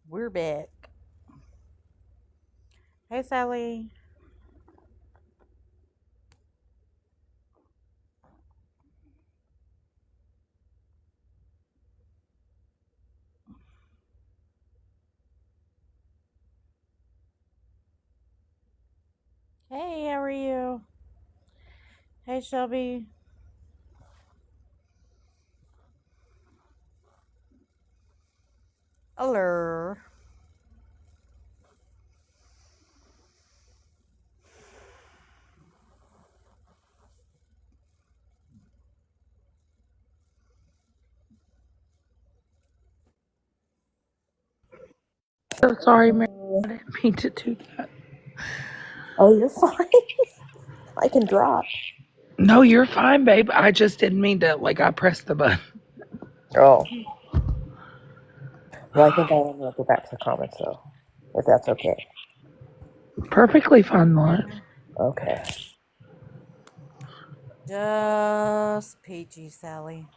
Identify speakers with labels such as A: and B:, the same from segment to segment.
A: We're back. Hey, Sally. Hey, how are you? Hey, Shelby. Hello.
B: So sorry, Mary.
C: Oh,
B: I didn't mean to do that.
C: you're fine. I can drop.
B: No, you're fine, babe. I just didn't mean to. I pressed the button.
C: Oh, well, I think I am going to go back to the comments, though, if that's okay.
B: Perfectly fine, Lauren.
C: Okay.
A: Just peachy, Sally.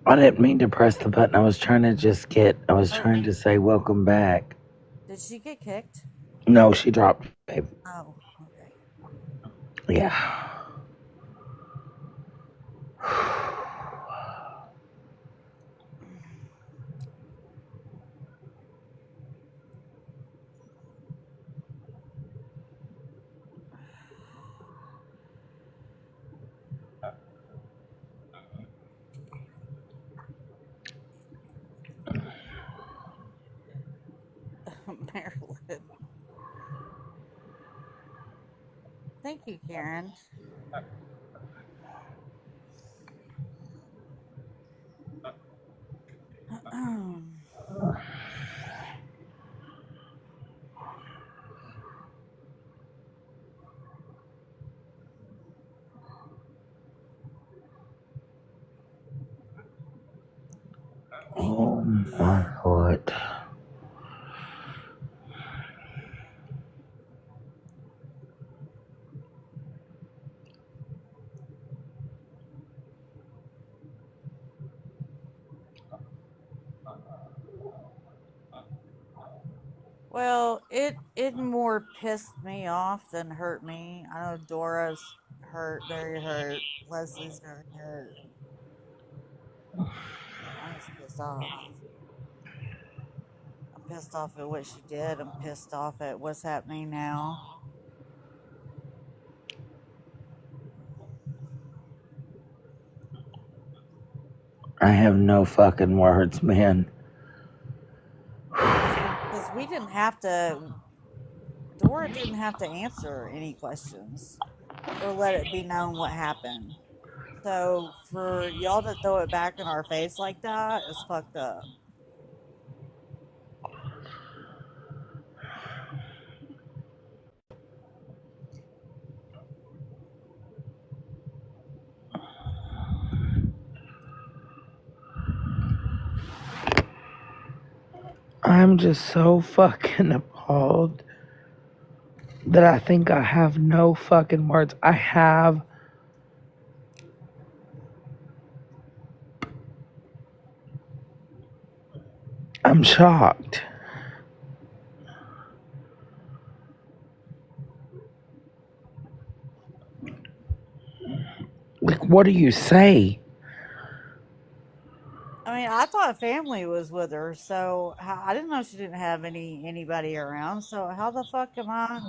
B: I didn't mean to press the button. I was trying to just get. I was
A: Oh,
B: trying to say welcome back.
A: did she get kicked?
B: No, she dropped, babe.
A: Oh, okay.
B: Yeah.
A: Marilyn. Thank you, Karen.
B: Oh my foot.
A: Well, it more pissed me off than hurt me. I know Dora's hurt, very hurt. Leslie's very hurt. I'm just pissed off. I'm pissed off at what she did. I'm pissed off at what's happening now.
B: I have no fucking words, man.
A: Because we didn't have to. Dora didn't have to answer any questions or let it be known what happened. So for y'all to throw it back in our face like that is fucked up.
B: I'm just so fucking appalled that I think I have no fucking words. I'm shocked. What do you say?
A: I mean, I thought family was with her, so I didn't know she didn't have anybody around. So how the fuck am I?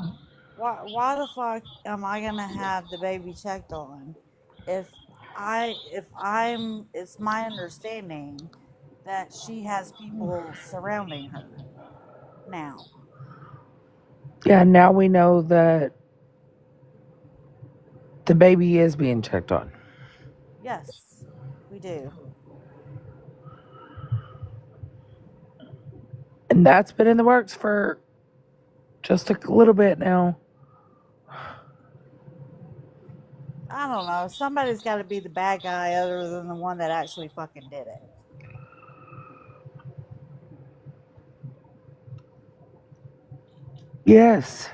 A: Why the fuck am I gonna have the baby checked on if it's my understanding that she has people surrounding her now.
B: Yeah, now we know that the baby is being checked on.
A: Yes, we do.
B: And that's been in the works for just a little bit now.
A: I don't know. Somebody's got to be the bad guy other than the one that actually fucking did it.
B: Yes.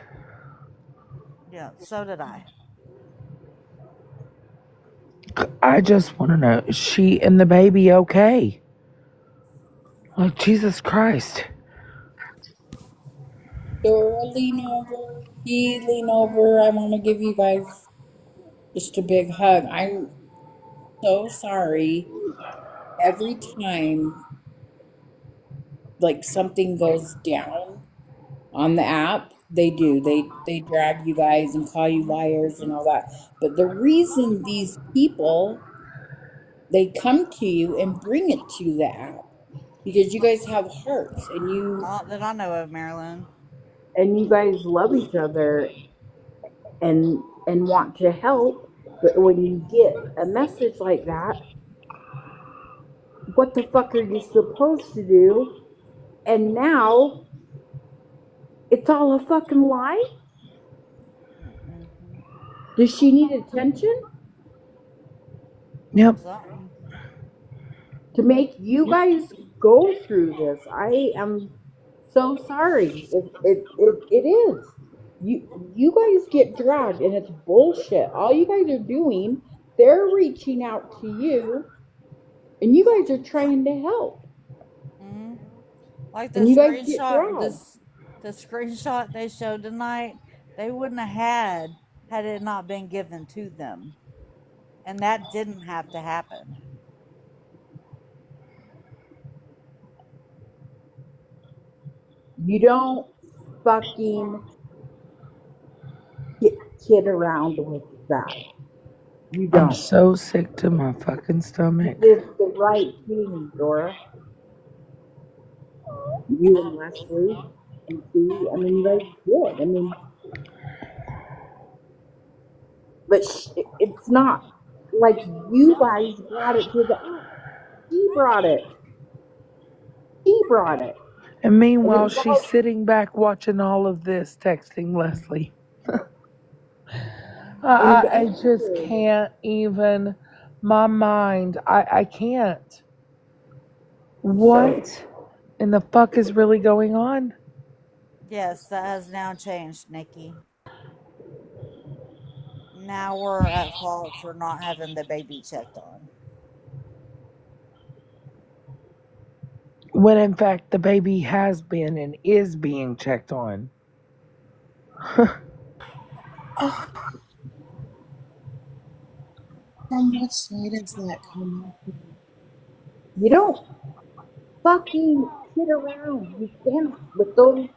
A: Yeah, so did I.
B: I just want to know, is she and the baby okay? Like, Jesus Christ.
D: Dora, lean over. He lean over. I want to give you guys just a big hug. I'm so sorry. Every time like something goes down on the app, they do. They drag you guys and call you liars and all that. But the reason these people they come to you and bring it to the app because you guys have hearts
A: Not that I know of, Marilyn.
D: and you guys love each other and want to help. But when you get a message like that, what the fuck are you supposed to do? And now it's all a fucking lie?
A: Mm-hmm.
D: Does she need attention
B: Yep.
A: Something.
D: to make you guys go through this? I am so sorry. It is. You guys get dragged and it's bullshit. All you guys are doing, they're reaching out to you and you guys are trying to help.
A: Mm-hmm. Like the
D: And you guys get
A: screenshot,
D: dragged.
A: the screenshot they showed tonight, they wouldn't have had it not been given to them, and that didn't have to happen.
D: You don't fucking kid around with that. You
B: I'm
D: don't.
B: so sick to my fucking
D: You
B: stomach.
D: did the right thing, Dora. You and Leslie and Sue. I mean, you guys did. I mean, but it's not like you guys brought it to the app. She brought it. She brought it.
B: And
D: And
B: meanwhile,
D: it's
B: she's
D: all
B: sitting back watching all of this, texting Leslie.
D: and
B: I just can't even. My mind, I can't. What in the fuck is really going on?
A: Yes, that has now changed, Nikki. Now we're at fault for not having the baby checked on.
B: When in fact the baby has been and is being checked on.
C: From what side is that coming from?
D: you don't fucking kid around. You can't with those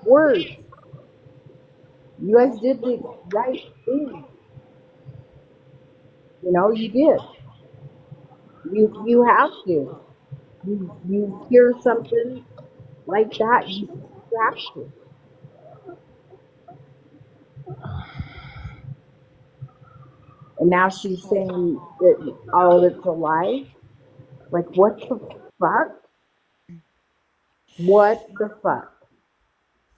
D: words. You guys did the right thing. You know, you did. You have to. You hear something like that, you have to. And now she's saying that all of it's a lie. Like what the fuck? What the fuck?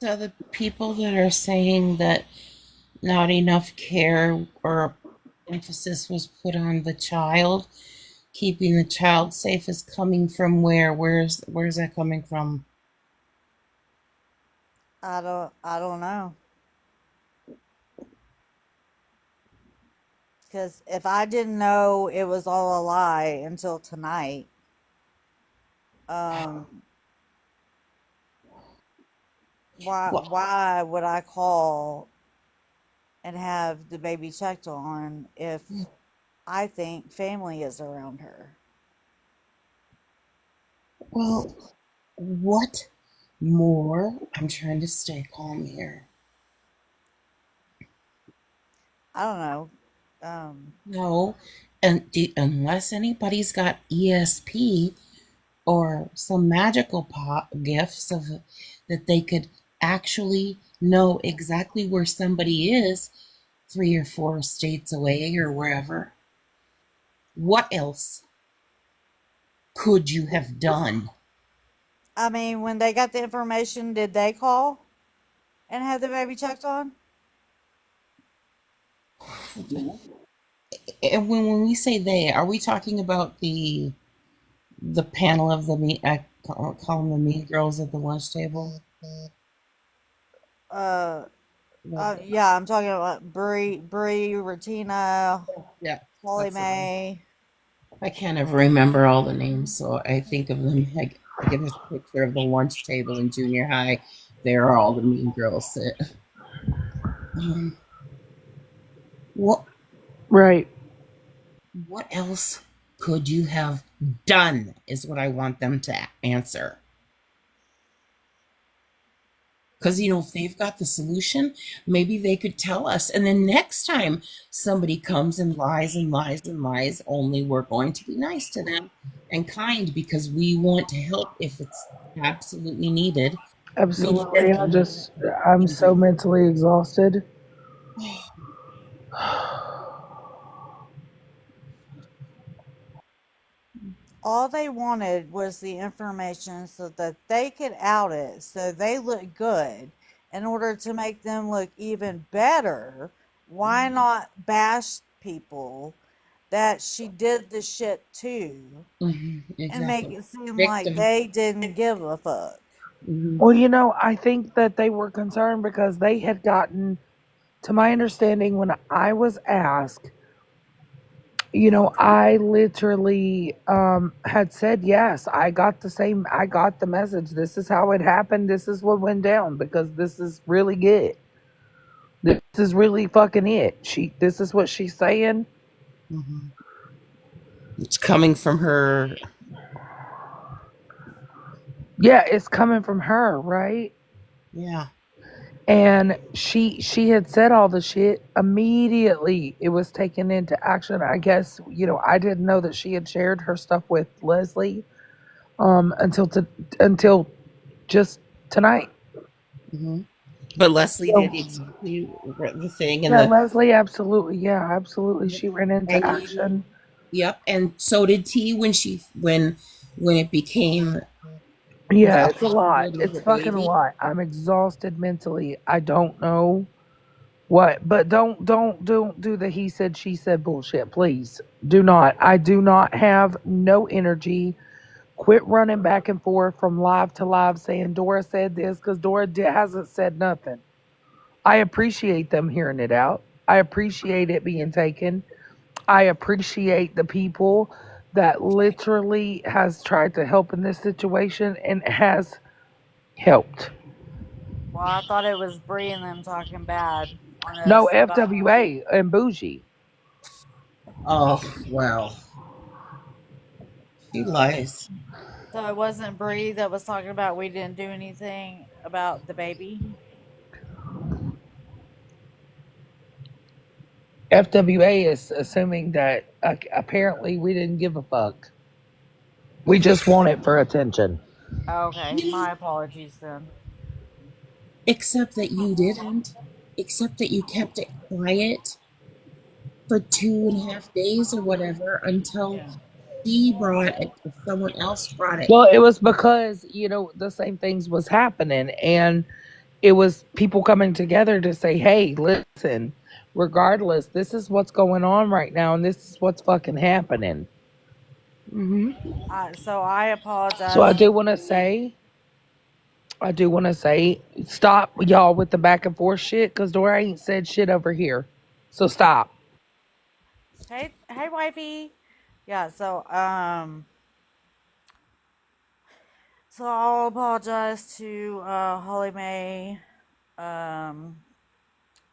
C: So the people that are saying that not enough care or emphasis was put on the child, keeping the child safe, is coming from where? Where's that coming from?
A: I don't know. Because if I didn't know it was all a lie until tonight, um,
C: Well,
A: why would I call and have the baby checked on if I think family is around her?
C: well, what more? I'm trying to stay calm here.
A: I don't know. Um,
C: No, and unless anybody's got ESP or some magical gifts of that they could actually know exactly where somebody is 3 or 4 states away or wherever. What else could you have done?
A: I mean, when they got the information, did they call and have the baby checked on?
C: And when we say they, are we talking about the panel of the me? I call them the mean girls at the lunch table.
A: Uh, yeah, I'm talking about Brie, Regina,
C: Yeah,
A: Holly
C: that's the one.
A: Mae.
C: I can't ever remember all the names, so I think of them. I get a picture of the lunch table in junior high. there, all the mean girls sit. What
B: Right.
C: what else could you have done is what I want them to answer. Because, if they've got the solution, maybe they could tell us. And then next time somebody comes and lies and lies and lies, only we're going to be nice to them and kind because we want to help if it's absolutely needed.
B: Absolutely. I'm so mentally exhausted.
A: All they wanted was the information so that they could out it so they look good. In order to make them look even better, why not bash people that she did the shit to
C: Exactly.
A: and make it seem like they didn't give a fuck?
B: Well, I think that they were concerned because they had gotten, to my understanding, when I was asked, I literally had said, yes, I got the message. This is how it happened. This is what went down because this is really good. This is really fucking it. This is what she's saying.
C: It's coming from her.
B: Yeah, it's coming from her, right?
C: Yeah.
B: And she had said all the shit. Immediately it was taken into action. I guess, I didn't know that she had shared her stuff with Leslie until just tonight.
C: But Leslie did exactly the thing. And
B: yeah, Leslie, absolutely. Yeah, absolutely. She ran into action.
C: Yep, and so did T when it became.
B: Yeah, it's a lot. It's fucking a lot. I'm exhausted mentally. I don't know what, but don't do the he said she said bullshit, please. Do not. I do not have no energy. Quit running back and forth from live to live saying Dora said this because Dora hasn't said nothing. I appreciate them hearing it out. I appreciate it being taken. I appreciate the people that literally has tried to help in this situation and has helped.
A: Well, I thought it was Bree and them talking bad on us.
B: No, FWA and Bougie.
C: Oh, well. She lies.
A: So it wasn't Bree that was talking about we didn't do anything about the baby?
B: FWA is assuming that apparently we didn't give a fuck. We just want it for attention.
A: Okay, my apologies then.
C: Except that you didn't. Except that you kept it quiet for 2.5 days or whatever until she brought it, or someone else brought it.
B: Well, it was because, the same things was happening and it was people coming together to say, hey, listen, regardless, this is what's going on right now and this is what's fucking happening.
A: So I apologize.
B: So I do want to say, stop y'all with the back and forth shit because Dora ain't said shit over here. So stop.
A: Hey, wifey. Yeah, so I'll apologize to Holly Mae,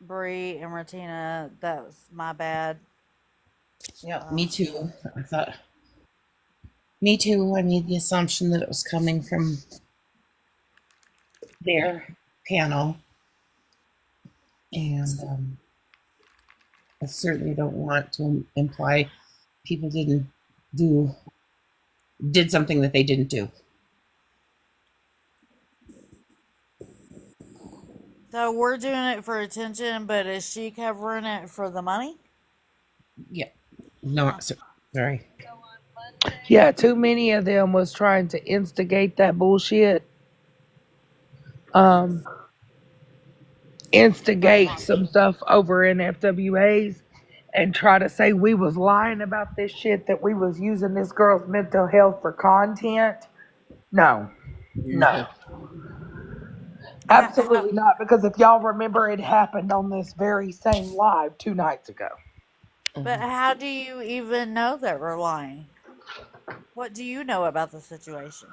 A: Bree, and Martina. That was my bad.
C: Yeah, me too. Me too. I made the assumption that it was coming from their panel. And I certainly don't want to imply people did something that they didn't do.
A: So we're doing it for attention, but is she covering it for the money?
C: Yeah. No, sorry.
B: Yeah, too many of them was trying to instigate that bullshit. Instigate some stuff over in FWAs and try to say we was lying about this shit, that we was using this girl's mental health for content. No. Absolutely not, because if y'all remember, it happened on this very same live 2 nights ago.
A: But how do you even know that we're lying? What do you know about the situation?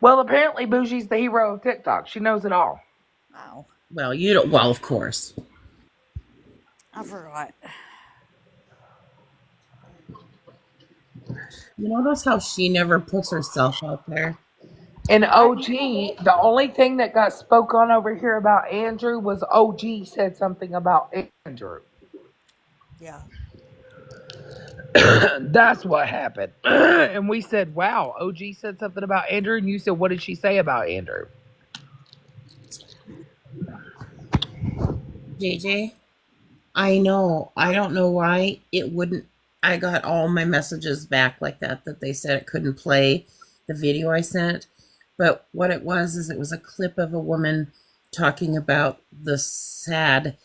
B: Well, apparently Bougie's the hero of TikTok. She knows it all.
A: Oh,
C: Well, you don't. Well, of course.
A: I forgot.
C: You notice how she never puts herself out there?
B: And OG, the only thing that got spoke on over here about Andrew was OG said something about Andrew.
A: Yeah.
B: That's what happened. And we said, wow, OG said something about Andrew. And you said, what did she say about Andrew?
C: JJ, I know. I don't know why it wouldn't. I got all my messages back like that they said it couldn't play the video I sent. But what it was is it was a clip of a woman talking about the sad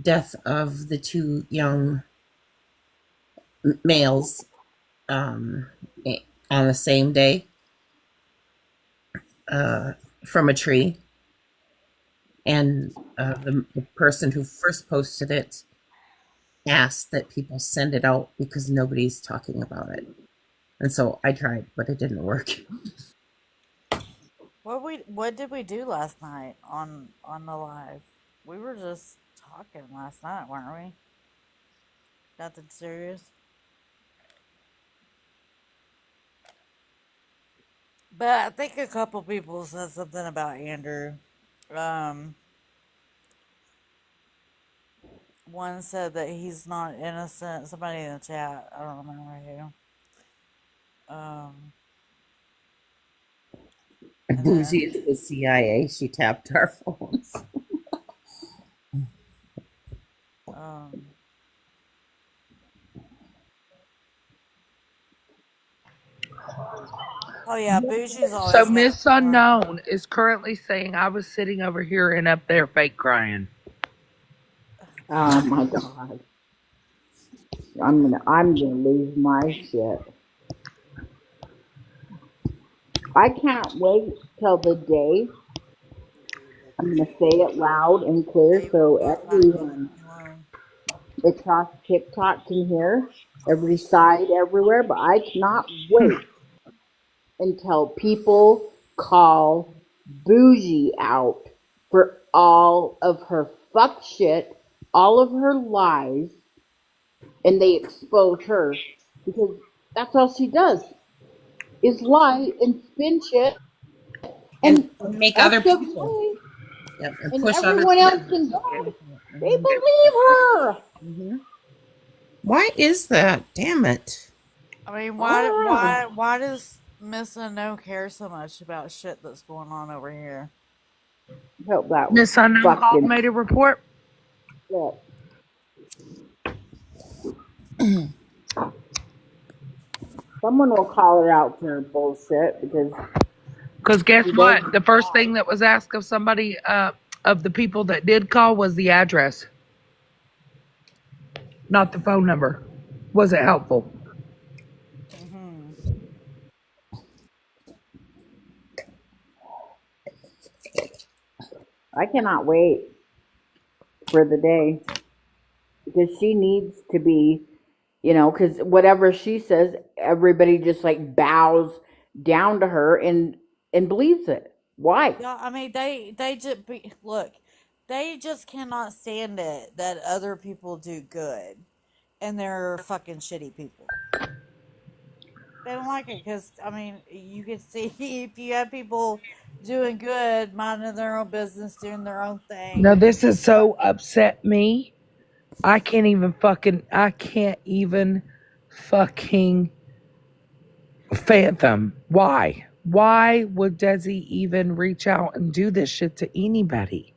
C: death of the two young males um, on the same day from a tree. And the person who first posted it asked that people send it out because nobody's talking about it. And so I tried, but it didn't work.
A: What did we do last night on the live? We were just talking last night, weren't we? Nothing serious. But I think a couple people said something about Andrew. Um, One said that he's not innocent. Somebody in the chat, I don't remember who. And
C: Bougie
A: then
C: is the CIA. She tapped our phones.
A: um, oh yeah, Bougie's
B: So
A: always got
B: Miss
A: something.
B: Unknown is currently saying I was sitting over here and up there fake crying.
D: Oh my God. I'm gonna lose my shit. I can't wait till the day I'm gonna say it loud and clear
A: They were
D: so
A: both not gonna
D: everyone
A: leave me alone.
D: across TikTok can hear, every side, everywhere, but I cannot wait until people call Bougie out for all of her fuck shit, all of her lies, and they expose her because that's all she does is lie and spin shit
C: And
D: and
C: make other people.
D: FWA
C: Yep, and
D: and
C: push other
D: everyone else
C: people.
D: in God, they
C: Mm-hmm.
D: believe her.
C: Mm-hmm. Why is that? Damn it.
A: I mean,
D: I don't know.
A: why does Miss Unknown care so much about shit that's going on over here?
D: Hope that was
B: Miss Unknown called,
D: fucking
B: made a report.
D: shit. Someone will call her out for her bullshit because
B: Because guess
D: she does
B: what? The first thing that was asked of somebody, of the people that did call, was the address, not the phone number. Was it helpful?
A: Hmm.
D: I cannot wait for the day because she needs to be, because whatever she says, everybody just like bows down to her and believes it. Why?
A: Yeah, I mean they just look, they just cannot stand it that other people do good, and they're fucking shitty people. They don't like it because I mean you can see if you have people doing good, minding their own business, doing their own
B: No,
A: thing.
B: this has
A: But
B: so upset me. I can't even fucking fathom. Why? Why would Desi even reach out and do this shit to anybody?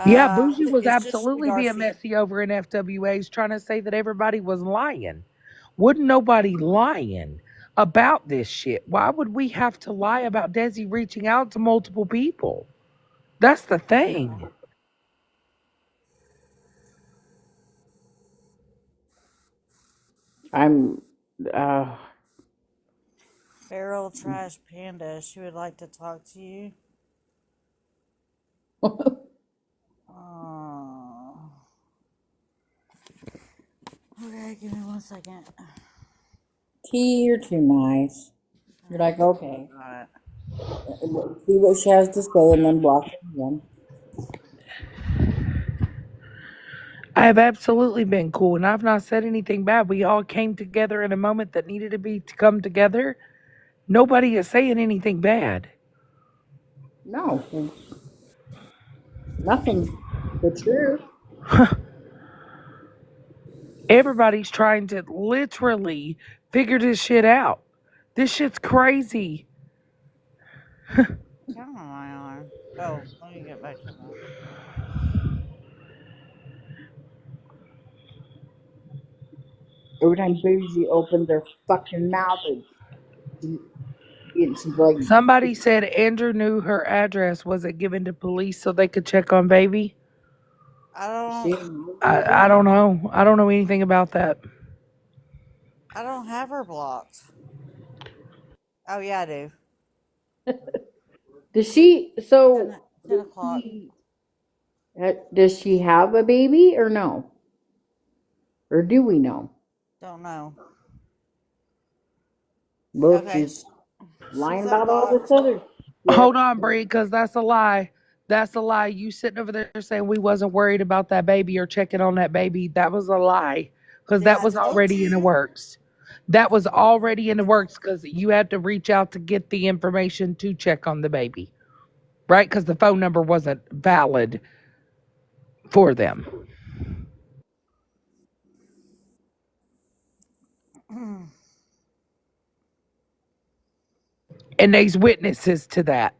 B: Yeah, Bougie was
A: it's just
B: absolutely being
A: Darcy.
B: messy over in FWA's trying to say that everybody was lying. Wouldn't nobody lying about this shit? Why would we have to lie about Desi reaching out to multiple people? That's the
A: Yeah.
B: thing.
D: I'm, uh,
A: Feral Trash Panda, she would like to talk to you. Oh. Okay, give me 1 second.
D: T, you're too nice. You're like,
A: I
D: okay.
A: got it.
D: See what she has to say and then block her again.
B: I have absolutely been cool, and I've not said anything bad. We all came together in a moment that needed to come together. Nobody is saying anything bad.
D: No, nothing. The truth.
B: Everybody's trying to literally figure this shit out. This shit's crazy.
A: Come on, my arm. Oh, let me get back to that.
D: Every time Bougie opens her fucking mouth, it's like
B: Somebody said Andrew knew her address. Was it given to police so they could check on baby?
A: I
D: she.
A: don't.
B: I don't know. I don't know anything about that.
A: I don't have her blocked. Oh yeah, I do.
D: Does she? So
A: 10 o'clock.
D: does she have a baby or no? Or do we know?
A: Don't know.
D: Well,
A: Okay,
D: she's lying
A: she's
D: about all this
A: unblocked.
D: other shit.
B: Hold on, Bree, because that's a lie. That's a lie. You sitting over there saying we wasn't worried about that baby or checking on that baby. That was a lie. Because
A: See,
B: that
A: I
B: was
A: told
B: already in the
A: you.
B: works. That was already in the works because you had to reach out to get the information to check on the baby. Right? Because the phone number wasn't valid for them. And there's witnesses to that.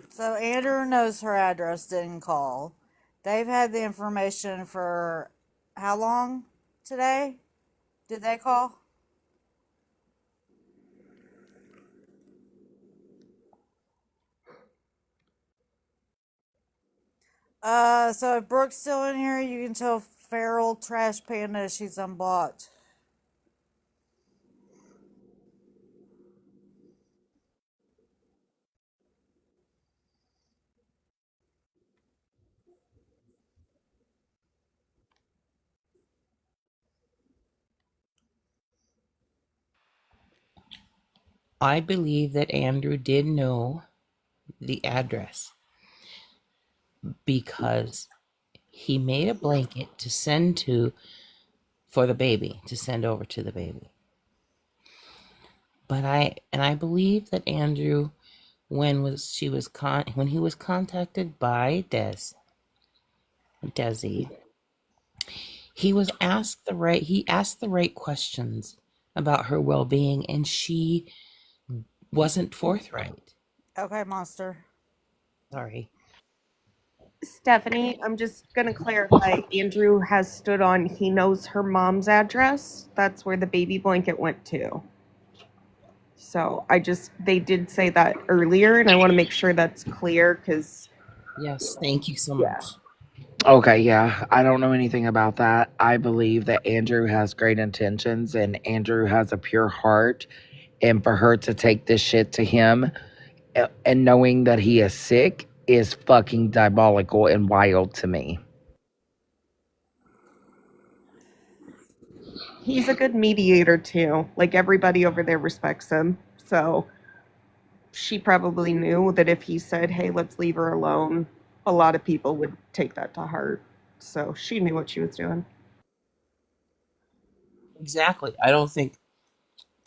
A: So Andrew knows her address, didn't call. They've had the information for how long today? Did they call? So if Brooke's still in here, you can tell Feral Trash Panda she's unblocked.
C: I believe that Andrew did know the address because he made a blanket to send to for the baby to send over to the baby. But I believe that Andrew, when he was contacted by Desi, he asked the right questions about her well-being, and she wasn't forthright.
A: Okay, Monster.
C: Sorry.
E: Stephanie, I'm just going to clarify. Andrew has stood on, he knows her mom's address. That's where the baby blanket went to. So they did say that earlier, and I want to make sure that's clear because.
C: Yes, thank you so much.
B: Okay, yeah. I don't know anything about that. I believe that Andrew has great intentions and Andrew has a pure heart. And for her to take this shit to him and knowing that he is sick is fucking diabolical and wild to me.
E: He's a good mediator too. Like everybody over there respects him. So she probably knew that if he said, "Hey, let's leave her alone," a lot of people would take that to heart. So she knew what she was doing.
C: Exactly. I don't think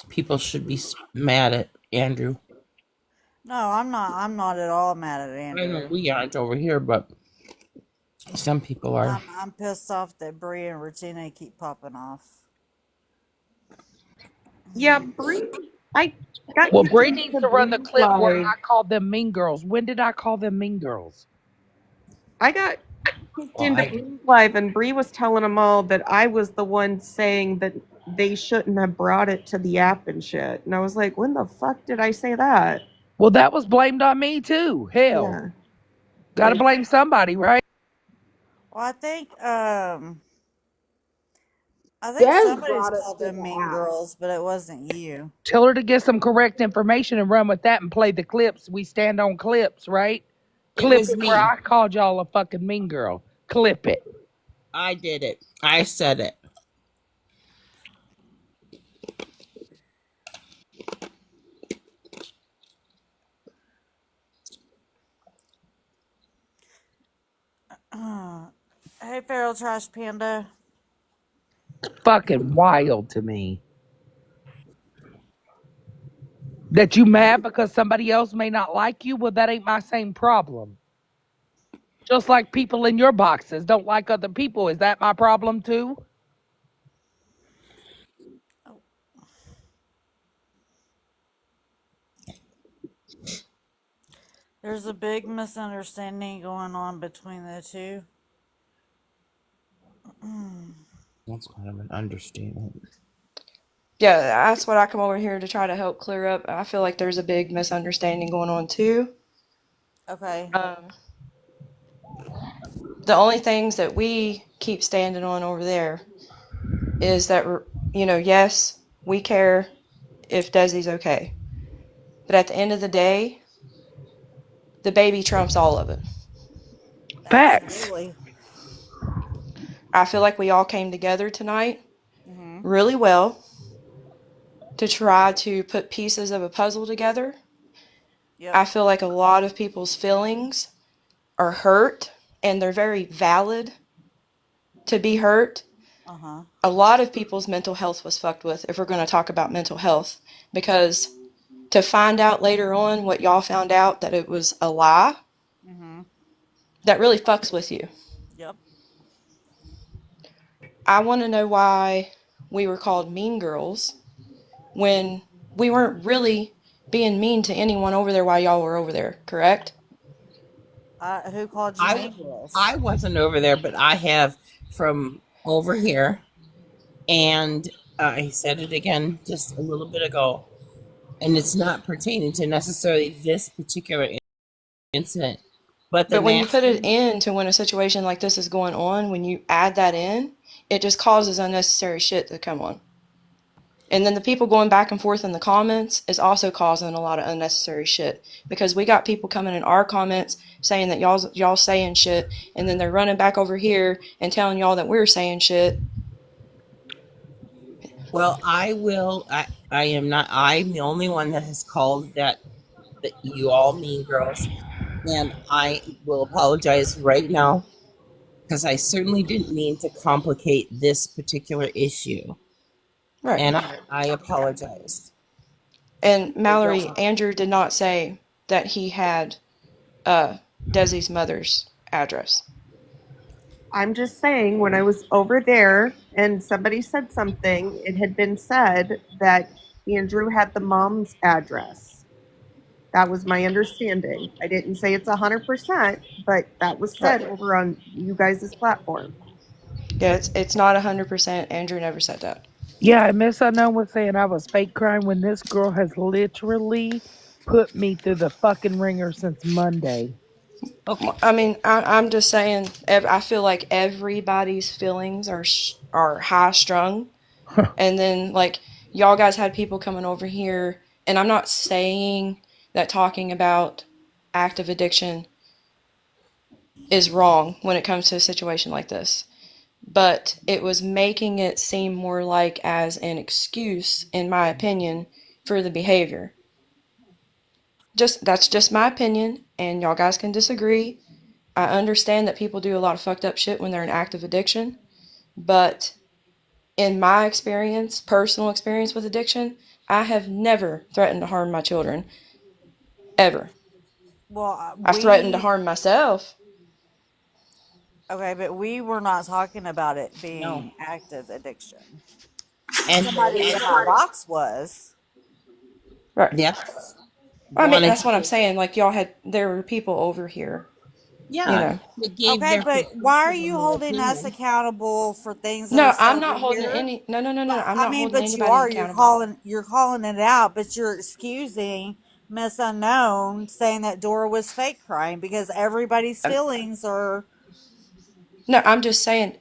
C: people should be mad at Andrew.
A: No, I'm not. I'm not at all mad at
C: I know
A: Andrew.
C: we aren't over here, but some people are.
A: I'm pissed off that Bree and Regina keep popping off.
E: Yeah, Bree, I got
B: Well,
E: kicked
B: Bree
E: into
B: needs
E: the
B: to run the
E: Bree
B: clip where
E: live.
B: I called them mean girls. When did I call them mean girls?
E: I got kicked
C: Well,
E: into Bree live, and Bree was telling them all that I was the one saying that they shouldn't have brought it to the app and shit. And I was like, when the fuck did I say that?
B: Well, that was blamed on me too. Hell.
E: Yeah.
B: Gotta blame somebody, right?
A: Well, I think
D: Des
A: somebody's
D: brought it
A: called
D: to
A: them
D: the
A: mean
D: app.
A: girls, but it wasn't you.
B: Tell her to get some correct information and run with that and play the clips. We stand on clips, right?
C: it
B: Clip
C: was
B: it where
C: me.
B: I called y'all a fucking mean girl. Clip it.
C: I did it. I said it.
A: Hey, Feral Trash Panda.
B: Fucking wild to me. That you mad because somebody else may not like you? Well, that ain't my same problem. Just like people in your boxes don't like other people. Is that my problem too?
A: There's a big misunderstanding going on between the two.
C: That's kind of an understatement.
F: Yeah, that's what I come over here to try to help clear up. I feel like there's a big misunderstanding going on too.
A: Okay.
F: The only things that we keep standing on over there is that, yes, we care if Desi's okay. But at the end of the day, the baby trumps all of it.
B: Facts.
A: Absolutely.
F: I feel like we all came together tonight
A: Mm-hmm.
F: really well to try to put pieces of a puzzle together.
A: Yep.
F: I feel like a lot of people's feelings are hurt, and they're very valid to be hurt.
A: Uh-huh.
F: A lot of people's mental health was fucked with, if we're going to talk about mental health, because to find out later on what y'all found out, that it was a lie,
A: Mm-hmm.
F: that really fucks with you.
A: Yep.
F: I want to know why we were called mean girls when we weren't really being mean to anyone over there while y'all were over there, correct?
A: Who called you
C: I
A: mean girls?
C: I wasn't over there, but I have from over here, and I said it again just a little bit ago, and it's not pertaining to necessarily this particular incident, but the
F: But when you put it
C: nasty.
F: into when a situation like this is going on, when you add that in, it just causes unnecessary shit to come on. And then the people going back and forth in the comments is also causing a lot of unnecessary shit, because we got people coming in our comments saying that y'all saying shit, and then they're running back over here and telling y'all that we're saying shit.
C: Well, I will. I am not. I'm the only one that has called that you all mean girls, and I will apologize right now because I certainly didn't mean to complicate this particular issue,
F: Right.
C: and I apologize.
F: And Mallory, Andrew did not say that he had Desi's mother's address.
E: I'm just saying, when I was over there and somebody said something, it had been said that Andrew had the mom's address. That was my understanding. I didn't say it's 100%, but that was said over on you guys' platform.
F: Yeah, it's not 100%. Andrew never said that.
B: Yeah, and Miss Unknown was saying I was fake crying when this girl has literally put me through the fucking ringer since Monday.
C: Okay.
F: I mean, I'm just saying. I feel like everybody's feelings are high strung, and then like y'all guys had people coming over here, and I'm not saying that talking about active addiction is wrong when it comes to a situation like this, but it was making it seem more like as an excuse, in my opinion, for the behavior. That's just my opinion, and y'all guys can disagree. I understand that people do a lot of fucked up shit when they're in active addiction, but in my experience, personal experience with addiction, I have never threatened to harm my children. Ever.
A: Well,
F: I've threatened to harm myself.
A: Okay, but we were not talking about it
C: No.
A: being active addiction.
C: And
A: Somebody in our box was.
F: Right.
C: yep.
F: I mean,
C: Wanted
F: that's
C: to
F: what I'm saying. Like, there were people over here,
C: yeah, they gave
A: Okay,
C: their
A: but why are you
C: professional
A: holding us
C: opinion.
A: accountable for things that are
F: No,
A: said
F: I'm not
A: in
F: holding
A: here?
F: any. No, no, no, no,
A: But
F: no. I'm
A: I
F: not
A: mean,
F: holding
A: but you
F: anybody
A: are.
F: accountable.
A: You're calling it out, but you're excusing Miss Unknown saying that Dora was fake crying because everybody's feelings are.
F: No, I'm just saying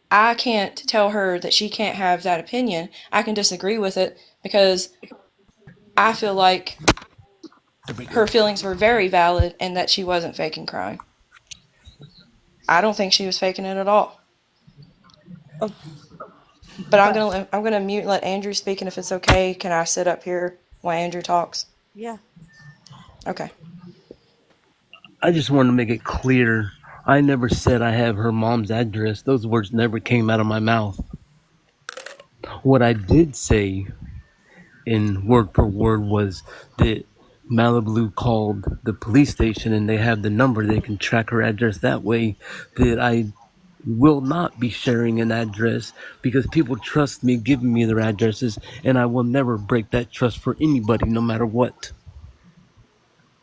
F: I can't tell her that she can't have that opinion. I can disagree with it because I feel like her feelings were very valid and that she wasn't faking crying. I don't think she was faking it at all.
C: Oh,
F: But
C: but
F: I'm gonna mute and let Andrew speak, and if it's okay, can I sit up here while Andrew talks?
A: Yeah.
F: Okay.
G: I just wanted to make it clear I never said I have her mom's address. Those words never came out of my mouth. What I did say in word per word was that Malibu called the police station and they have the number. They can track her address that way. That I will not be sharing an address because people trust me giving me their addresses, and I will never break that trust for anybody, no matter what.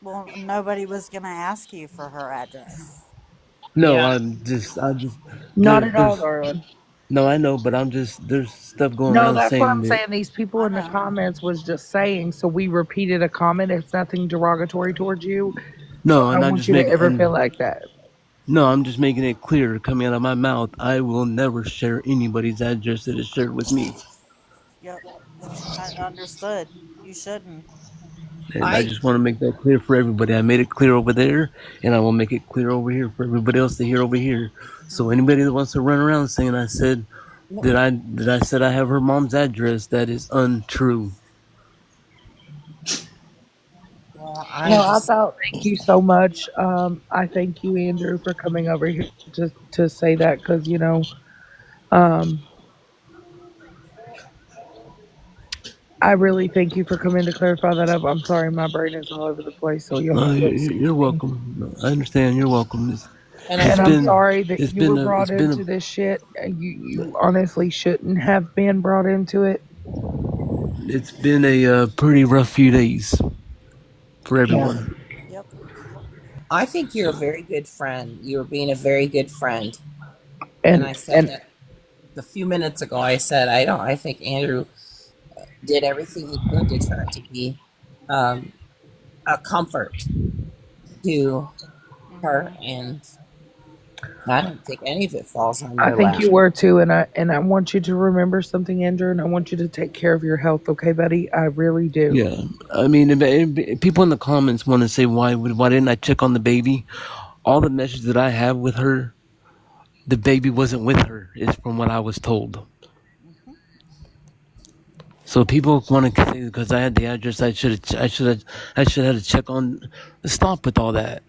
A: Well, nobody was going to ask you for her address.
G: No,
C: Yeah.
G: I just,
B: Not at all,
G: there's,
B: darling.
G: no, I know, but there's stuff going
B: No,
G: around
B: that's what
G: saying
B: I'm
G: that,
B: saying. These people
A: I
B: in the
A: know.
B: comments was just saying, so we repeated a comment. It's nothing derogatory towards you. So
G: no,
B: I
G: and
B: don't
G: I'm
B: want
G: just
B: you to
G: making,
B: ever feel
G: and
B: like that.
G: no, I'm just making it clear coming out of my mouth. I will never share anybody's address that is shared with me.
A: Yep. I understood. You shouldn't.
G: And I
C: I
G: just want to make that clear for everybody. I made it clear over there, and I will make it clear over here for everybody else to hear over here. So
A: Hmm.
G: anybody that wants to run around saying I said that I said I have her mom's address, that is untrue.
C: well,
B: No,
C: I
B: I
C: just
B: thought thank you so much. I thank you, Andrew, for coming over here to say that because um, I really thank you for coming to clarify that up. I'm sorry, my brain is all over the place, so you'll have to
G: You're
B: excuse me.
G: welcome. No, I understand. You're welcome.
C: and I
G: It's
B: And
C: think
B: I'm
G: been
B: sorry that you were brought into this shit. You honestly shouldn't have been brought into it.
G: it's been a pretty rough few days for
C: yeah,
G: everyone.
A: Yep.
C: I think you're a very good friend. You're being a very good friend. And
B: And
C: I said
B: and
C: that a few minutes ago. I said I think Andrew did everything he could to try to be um, a comfort to her,
A: Hmm.
C: and I don't think any of it falls on
B: I
C: your
B: think
C: lap.
B: you were too. And I want you to remember something, Andrew. And I want you to take care of your health, okay, buddy? I really do.
G: Yeah, I mean, if people in the comments want to say why didn't I check on the baby? All the messages that I have with her, the baby wasn't with her. Is from what I was told.
A: Hmm.
G: So people want to say because I had the address, I should have to check on. Stop with all that.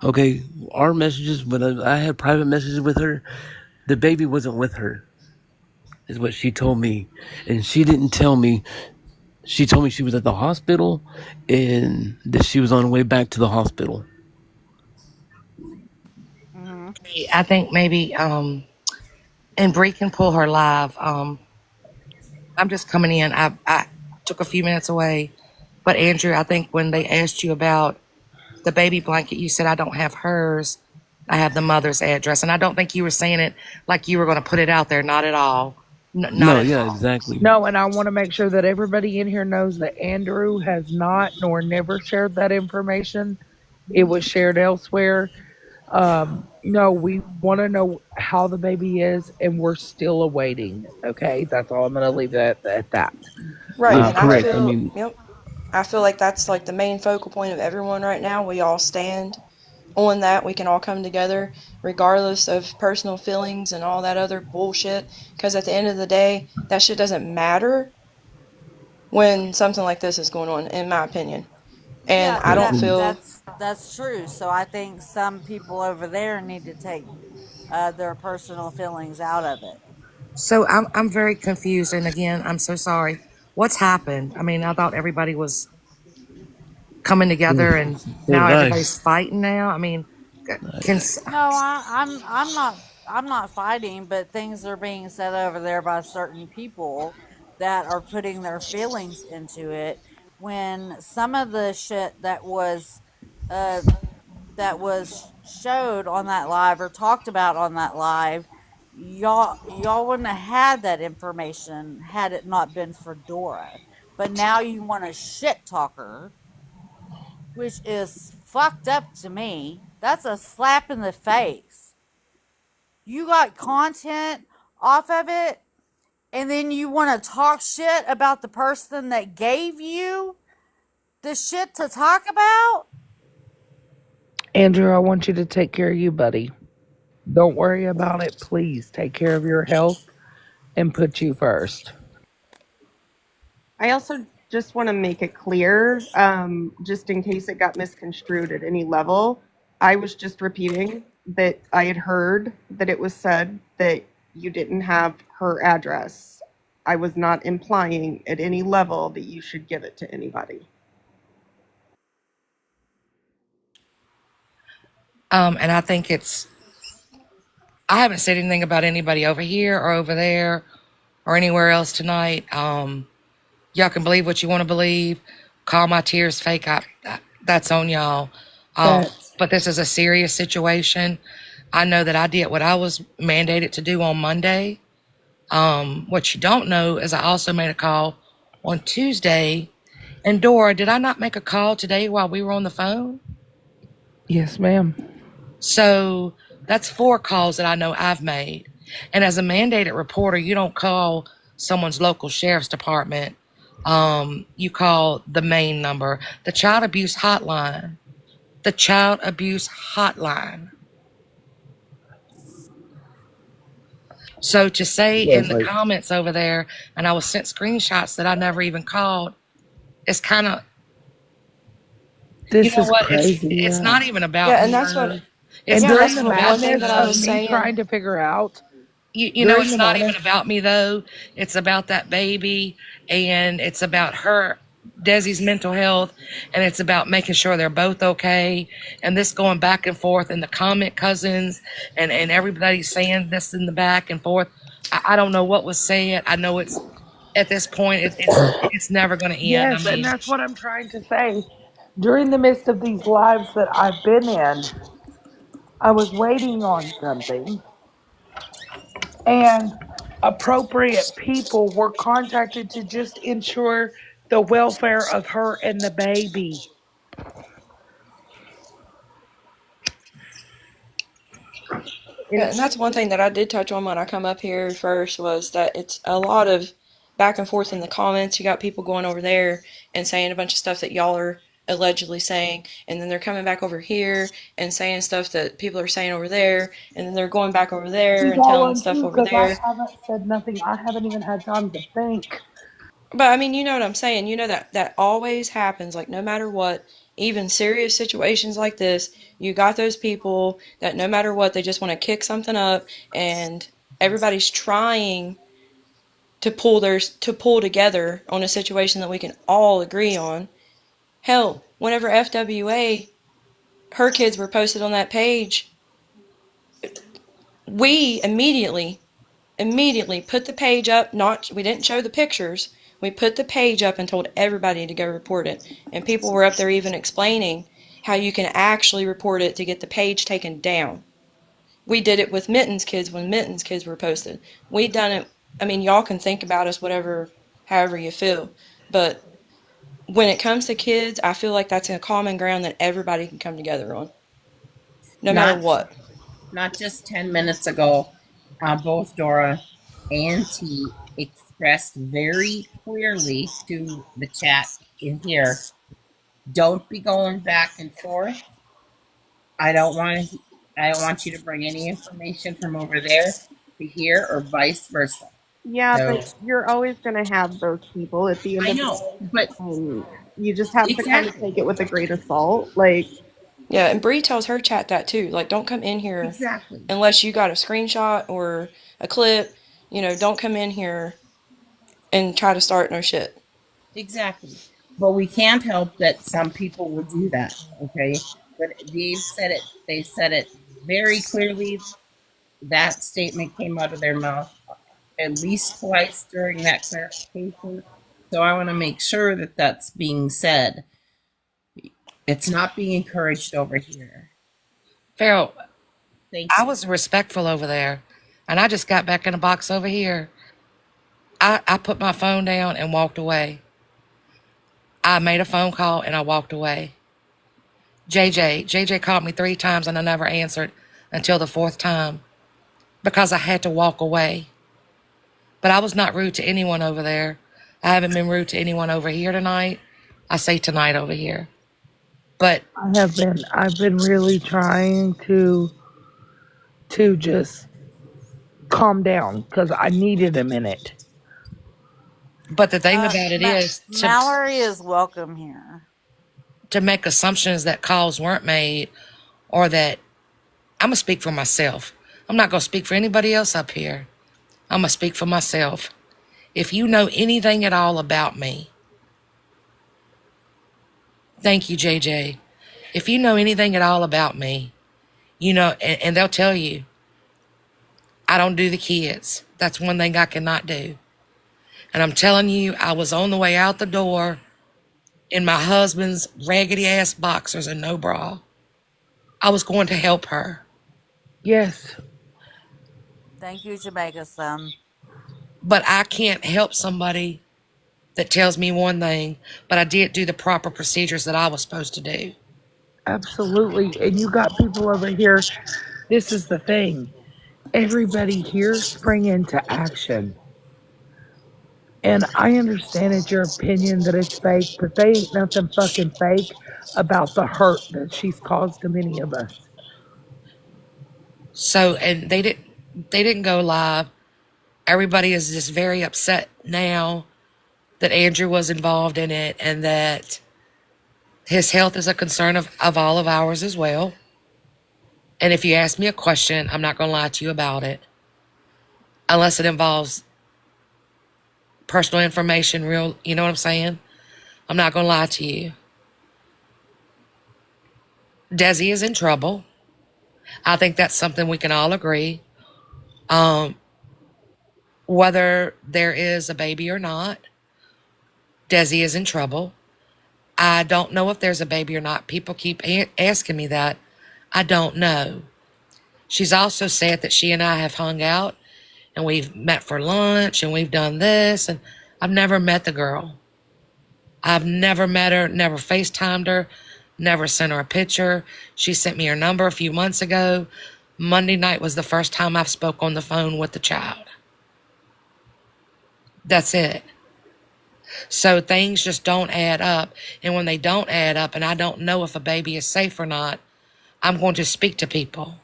G: Okay, our messages, when I had private messages with her, the baby wasn't with her. Is what she told me, and she didn't tell me. She told me she was at the hospital, and that she was on her way back to the hospital.
A: Hmm.
H: I think maybe and Bree can pull her live. I'm just coming in. I took a few minutes away. But Andrew, I think when they asked you about the baby blanket, you said I don't have hers. I have the mother's address. And I don't think you were saying it like you were going to put it out there. Not at all. Not
G: No,
H: at
G: yeah,
H: all.
G: exactly.
B: No, and I want to make sure that everybody in here knows that Andrew has not nor never shared that information. It was shared elsewhere. No, we want to know how the baby is, and we're still awaiting. Okay, that's all I'm going to leave that at that.
F: Right, and I
G: Correct. I
F: feel,
G: mean,
F: yep, I feel like that's like the main focal point of everyone right now. We all stand on that. We can all come together regardless of personal feelings and all that other bullshit. Because at the end of the day, that shit doesn't matter when something like this is going on, in my opinion. And
A: Yeah,
F: I
G: correct.
F: don't
A: that
G: And
F: feel
A: that's true. So I think some people over there need to take their personal feelings out of it.
H: So I'm very confused. And again, I'm so sorry. What's happened? I mean, I thought everybody was coming together and
G: so
H: now
G: did I.
H: everybody's fighting now. I mean, can,
A: No, I'm not fighting, but things are being said over there by certain people that are putting their feelings into it. When some of the shit uh, that was showed on that live or talked about on that live, y'all wouldn't have had that information had it not been for Dora. But now you want a shit talker, which is fucked up to me. That's a slap in the face. You got content off of it, and then you want to talk shit about the person that gave you the shit to talk about?
B: Andrew, I want you to take care of you, buddy. Don't worry about it. Please take care of your health and put you first.
E: I also just want to make it clear, just in case it got misconstrued at any level. I was just repeating that I had heard that it was said that you didn't have her address. I was not implying at any level that you should give it to anybody.
H: And I think I haven't said anything about anybody over here or over there or anywhere else tonight. Y'all can believe what you want to believe. Call my tears fake. That's on y'all.
B: Facts.
H: But this is a serious situation. I know that I did what I was mandated to do on Monday. What you don't know is I also made a call on Tuesday. And Dora, did I not make a call today while we were on the phone?
B: Yes, ma'am.
H: So that's 4 calls that I know I've made. And as a mandated reporter, you don't call someone's local sheriff's department. You call the main number, the child abuse hotline. The child abuse hotline. So to say in the comments over there, and I was sent screenshots that I never even called, it's kind of,
B: This
H: you know
B: is
H: what?
B: crazy.
H: It's not even about
F: Yeah,
H: me.
F: and that's what.
H: It's
B: And
F: Yeah,
H: not
B: during
F: that's
B: the
H: even
F: what
H: about
F: one thing
H: me,
B: madness
F: that I
H: though.
F: was
B: of me
F: saying.
B: trying to figure out,
H: You know,
B: during
H: it's
B: the
H: not even
B: madness,
H: about me though. It's about that baby, and it's about her, Desi's mental health, and it's about making sure they're both okay. And this going back and forth, and the comment cousins, and everybody saying this in the back and forth. I don't know what was said. I know it's at this point, it's never going to end. I
B: yes, and
H: mean,
B: that's what I'm trying to say. During the midst of these lives that I've been in, I was waiting on something, and appropriate people were contacted to just ensure the welfare of her and the baby.
F: Yeah, and that's one thing that I did touch on when I come up here first was that it's a lot of back and forth in the comments. You got people going over there and saying a bunch of stuff that y'all are allegedly saying, and then they're coming back over here and saying stuff that people are saying over there, and then they're going back over there
B: It's
F: and
B: all
F: telling stuff
B: untrue
F: over
B: because I
F: there.
B: haven't said nothing. I haven't even had time to think.
F: But I mean, you know what I'm saying. You know that always happens. Like no matter what, even serious situations like this, you got those people that no matter what, they just want to kick something up, and everybody's trying to pull together on a situation that we can all agree on. Hell, whenever FWA her kids were posted on that page, we immediately put the page up. Not we didn't show the pictures. We put the page up and told everybody to go report it. And people were up there even explaining how you can actually report it to get the page taken down. We did it with Mittens kids when Mittens kids were posted. We done it. I mean, y'all can think about us however you feel, but when it comes to kids, I feel like that's a common ground that everybody can come together on, no matter
C: Not
F: what.
C: not just 10 minutes ago, both Dora and T expressed very clearly to the chat in here, don't be going back and forth. I don't want to. I don't want you to bring any information from over there to here or vice versa.
E: Yeah,
C: So
E: but you're always going to have those people at the end
C: I
E: of the
C: know,
E: day.
C: but
E: You just have to kind of
C: exactly,
E: take it with a grain of salt. Like,
F: Yeah, and Bree tells her chat that too. Like, don't come in here
C: exactly,
F: unless you got a screenshot or a clip. You know, don't come in here and try to start no shit.
C: exactly. But we can't help that some people will do that. Okay, but they've said it. They said it very clearly. That statement came out of their mouth at least twice during that clarification. So I want to make sure that that's being said. It's not being encouraged over here.
H: Farrell,
C: Thank
H: I
C: you.
H: was respectful over there, and I just got back in the box over here. I put my phone down and walked away. I made a phone call and I walked away. JJ called me 3 times and I never answered until the 4th time because I had to walk away. But I was not rude to anyone over there. I haven't been rude to anyone over here tonight. I say tonight over here. But
B: I've been really trying to just calm down because I needed a minute.
H: the thing about it is
A: Mallory is welcome here.
H: to make assumptions that calls weren't made or that I'm going to speak for myself. I'm not going to speak for anybody else up here. I'm going to speak for myself. If you know anything at all about me, thank you, JJ. If you know anything at all about me, you know, and they'll tell you, I don't do the kids. That's one thing I cannot do. And I'm telling you, I was on the way out the door in my husband's raggedy ass boxers and no bra. I was going to help her.
B: Yes,
A: Thank you, Jamaica Slim.
H: But I can't help somebody that tells me one thing, but I did do the proper procedures that I was supposed to do.
B: absolutely. And you got people over here. This is the thing. Everybody here sprang into action. And I understand it's your opinion that it's fake, but they ain't nothing fucking fake about the hurt that she's caused to many of us.
H: So, and they didn't go live. Everybody is just very upset now that Andrew was involved in it and that his health is a concern of all of ours as well. And if you ask me a question, I'm not going to lie to you about it. Unless it involves personal information, real, you know what I'm saying? I'm not going to lie to you. Desi is in trouble. I think that's something we can all agree. Whether there is a baby or not, Desi is in trouble. I don't know if there's a baby or not. People keep asking me that. I don't know. She's also said that she and I have hung out and we've met for lunch and we've done this. And I've never met the girl. I've never met her, never FaceTimed her, never sent her a picture. She sent me her number a few months ago. Monday night was the first time I've spoke on the phone with the child. That's it. So things just don't add up. And when they don't add up and I don't know if a baby is safe or not, I'm going to speak to people.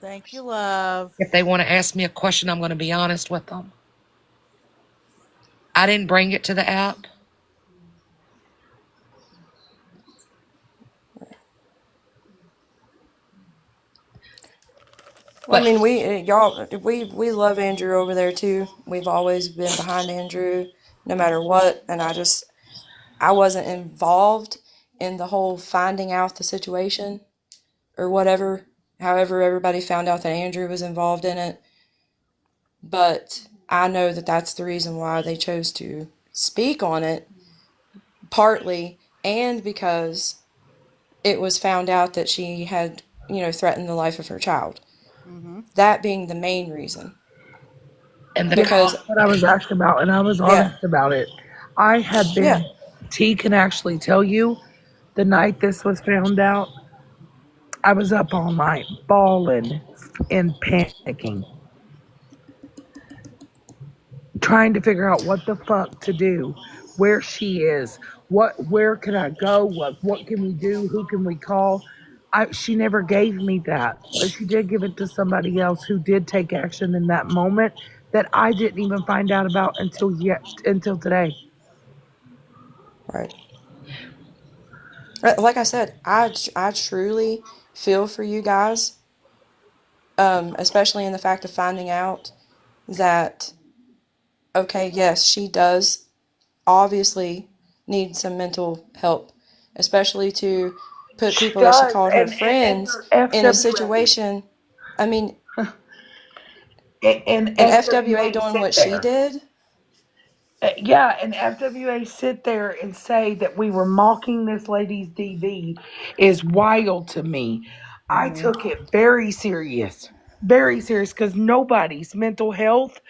A: Thank you, love.
H: If they want to ask me a question, I'm going to be honest with them. I didn't bring it to the app.
F: Well, I
H: But
F: mean, we love Andrew over there too. We've always been behind Andrew, no matter what. And I wasn't involved in the whole finding out the situation or whatever. However, everybody found out that Andrew was involved in it. But I know that that's the reason why they chose to speak on it, partly, and because it was found out that she had, threatened the life of her child.
A: Mm-hmm.
F: That being the main reason.
H: and the
F: Because,
B: What I was asked about, and I was
F: yeah,
B: honest about it. I had
F: yeah,
B: been, T can actually tell you, the night this was found out, I was up all night bawling and panicking, trying to figure out what the fuck to do, where she is, where can I go, what can we do, who can we call. She never gave me that, but she did give it to somebody else who did take action in that moment that I didn't even find out about until today.
F: right. Like I said, I truly feel for you guys, especially in the fact of finding out that, okay, yes, she does obviously need some mental help, especially to put
B: She
F: people that she
B: does,
F: called her
B: and
F: friends in a
B: FWA
F: situation. I mean,
B: and
F: and FWA
B: FWA
F: doing
B: sit
F: what she
B: there.
F: did,
B: Yeah, and FWA sit there and say that we were mocking this lady's DV is wild to me. I
A: Mm-hmm.
B: took it very serious, because nobody's mental health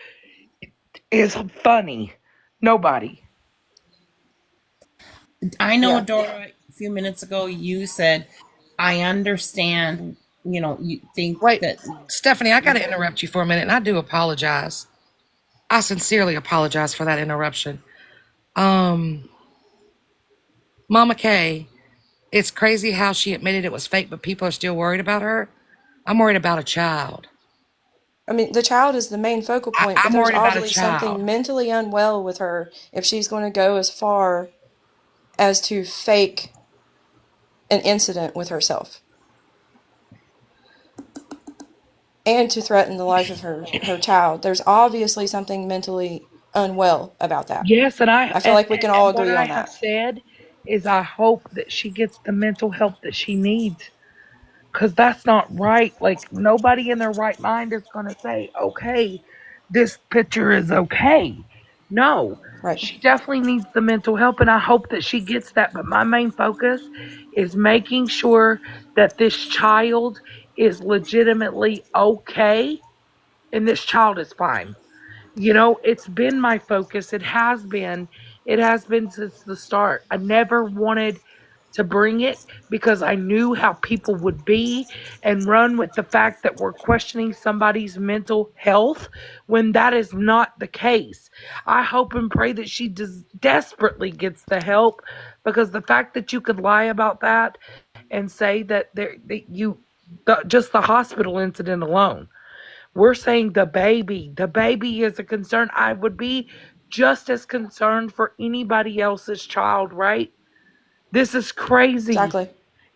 B: is funny. Nobody.
C: I know,
F: yeah,
C: Dora, a few minutes ago you said, I understand, you think
H: wait,
C: that.
H: Stephanie, I got to interrupt you for a minute, and I do apologize. I sincerely apologize for that interruption. Mama Kay, it's crazy how she admitted it was fake, but people are still worried about her. I'm worried about a child.
F: I mean, the child is the main focal point, but
H: I'm
F: there's
H: worried about a
F: obviously
H: child.
F: something mentally unwell with her if she's going to go as far as to fake an incident with herself. and to threaten the life of her child. There's obviously something mentally unwell about that.
B: Yes, and
F: I feel like we can all
B: what
F: agree
B: I
F: on
B: have
F: that.
B: said is I hope that she gets the mental help that she needs, because that's not right. Like, nobody in their right mind is going to say, okay, this picture is okay. No,
F: Right.
B: she definitely needs the mental help, and I hope that she gets that. But my main focus is making sure that this child is legitimately okay and this child is fine. You know, it's been my focus. It has been. It has been since the start. I never wanted to bring it because I knew how people would be and run with the fact that we're questioning somebody's mental health when that is not the case. I hope and pray that she desperately gets the help, because the fact that you could lie about that and say just the hospital incident alone, we're saying the baby is a concern. I would be just as concerned for anybody else's child, right? This is crazy.
F: Exactly.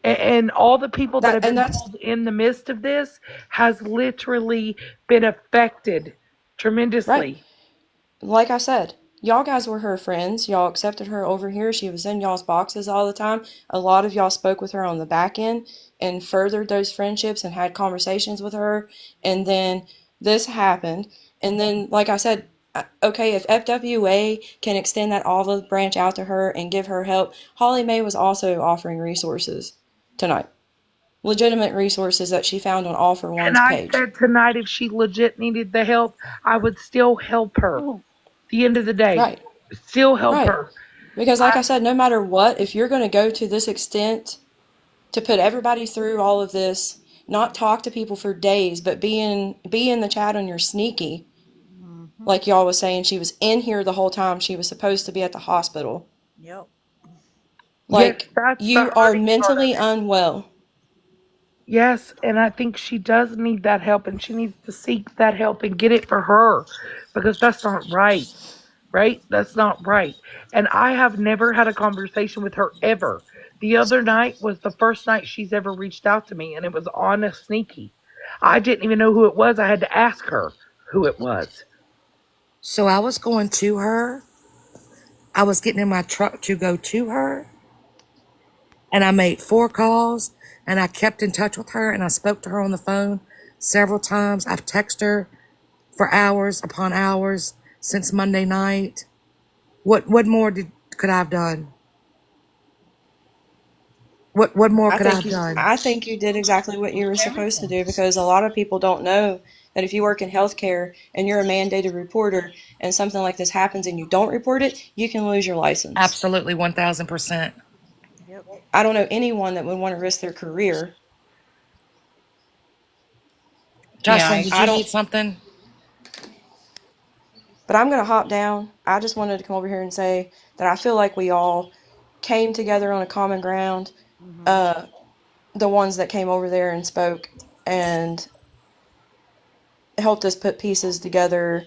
B: And all the people that
F: That
B: have
F: and
B: been
F: that's
B: pulled in the midst of this has literally been affected
F: right.
B: tremendously.
F: Like I said, y'all guys were her friends. Y'all accepted her over here. She was in y'all's boxes all the time. A lot of y'all spoke with her on the back end and furthered those friendships and had conversations with her. And then this happened. And then, like I said, okay, if FWA can extend that olive branch out to her and give her help, Holly Mae was also offering resources tonight. Legitimate resources that she found on All for
B: And
F: One's
B: I
F: page.
B: said tonight, if she legit needed the help, I would still help her. At the end of the day,
F: Right,
B: still help
F: right.
B: her.
F: Because, like
B: I,
F: I said, no matter what, if you're going to go to this extent to put everybody through all of this, not talk to people for days, but be in the chat on your sneaky,
A: Mm-hmm.
F: like y'all was saying, she was in here the whole time. She was supposed to be at the hospital.
A: Yep.
B: yes,
F: Like,
B: that's the
F: you are
B: hurting part of
F: mentally
B: it.
F: unwell.
B: Yes, and I think she does need that help, and she needs to seek that help and get it for her, because that's not right. Right? That's not right. And I have never had a conversation with her ever. The other night was the first night she's ever reached out to me, and it was on a sneaky. I didn't even know who it was. I had to ask her who it was.
H: So I was going to her. I was getting in my truck to go to her, and I made 4 calls, and I kept in touch with her, and I spoke to her on the phone several times. I've texted her for hours upon hours since Monday night. What more could I have done? What more could I have done?
F: I think you did exactly what you were supposed to do, because a lot of people don't know that if you work in healthcare and you're a mandated reporter and something like this happens and you don't report it, you can lose your license.
H: Absolutely 1000%.
A: Yep.
F: I don't know anyone that would want to risk their career.
C: Yeah,
H: Jocelyn, did
F: I
H: you
F: don't,
H: need something?
F: but I'm going to hop down. I just wanted to come over here and say that I feel like we all came together on a common ground.
A: Mm-hmm.
F: Uh, the ones that came over there and spoke and helped us put pieces together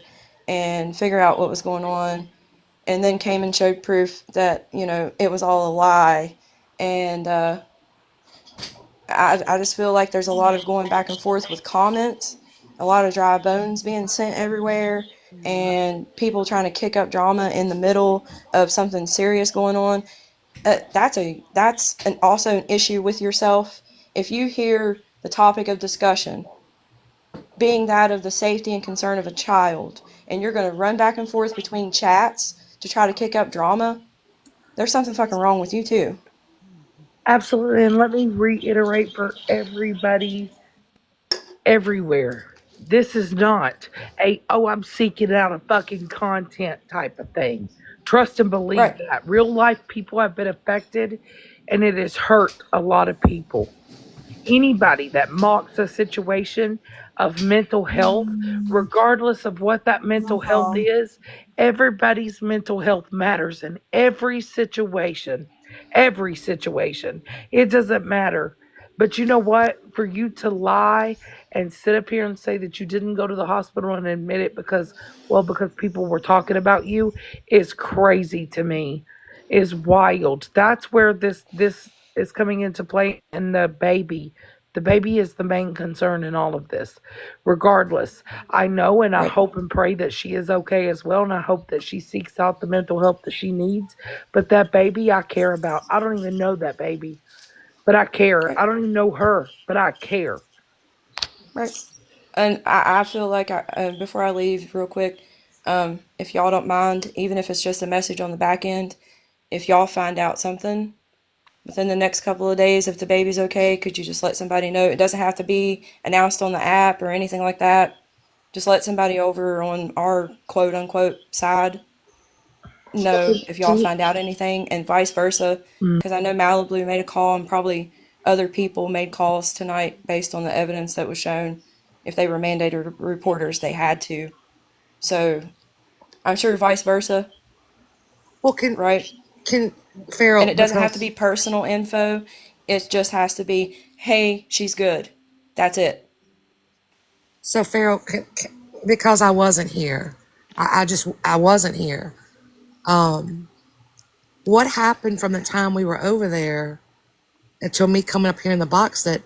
F: and figure out what was going on, and then came and showed proof that it was all a lie. And I just feel like there's a lot of going back and forth with comments, a lot of dry bones being sent everywhere,
A: Mm-hmm.
F: and people trying to kick up drama in the middle of something serious going on. Also an issue with yourself. If you hear the topic of discussion being that of the safety and concern of a child, and you're going to run back and forth between chats to try to kick up drama, there's something fucking wrong with you too.
B: Absolutely. And let me reiterate for everybody everywhere. This is not I'm seeking out a fucking content type of thing. Trust and believe
F: Right.
B: that. Real life people have been affected, and it has hurt a lot of people. Anybody that mocks a situation of mental health, regardless of what that mental health
A: Um,
B: is, everybody's mental health matters in every situation. Every situation. It doesn't matter. But you know what? For you to lie and sit up here and say that you didn't go to the hospital and admit it because people were talking about you is crazy to me. Is wild. That's where this is coming into play, and the baby The baby is the main concern in all of this. Regardless, I know and I
F: Right.
B: hope and pray that she is okay as well, and I hope that she seeks out the mental help that she needs. But that baby I care about. I don't even know that baby, but I care.
F: Right.
B: I don't even know her, but I care.
F: Right. And I feel like before I leave, real quick, if y'all don't mind, even if it's just a message on the back end, if y'all find out something within the next couple of days, if the baby's okay, could you just let somebody know? It doesn't have to be announced on the app or anything like that. Just let somebody over on our quote unquote side know if y'all
E: Can you
F: find out anything, and vice versa.
B: Mm.
F: Because I know Malibu made a call, and probably other people made calls tonight based on the evidence that was shown. If they were mandated reporters, they had to. So I'm sure vice versa,
H: Well,
F: right?
H: can
F: And
H: Farrell,
F: it doesn't have to
H: because
F: be personal info. It just has to be, hey, she's good. That's it.
H: so Farrell, because I wasn't here, I wasn't here. What happened from the time we were over there until me coming up here in the box that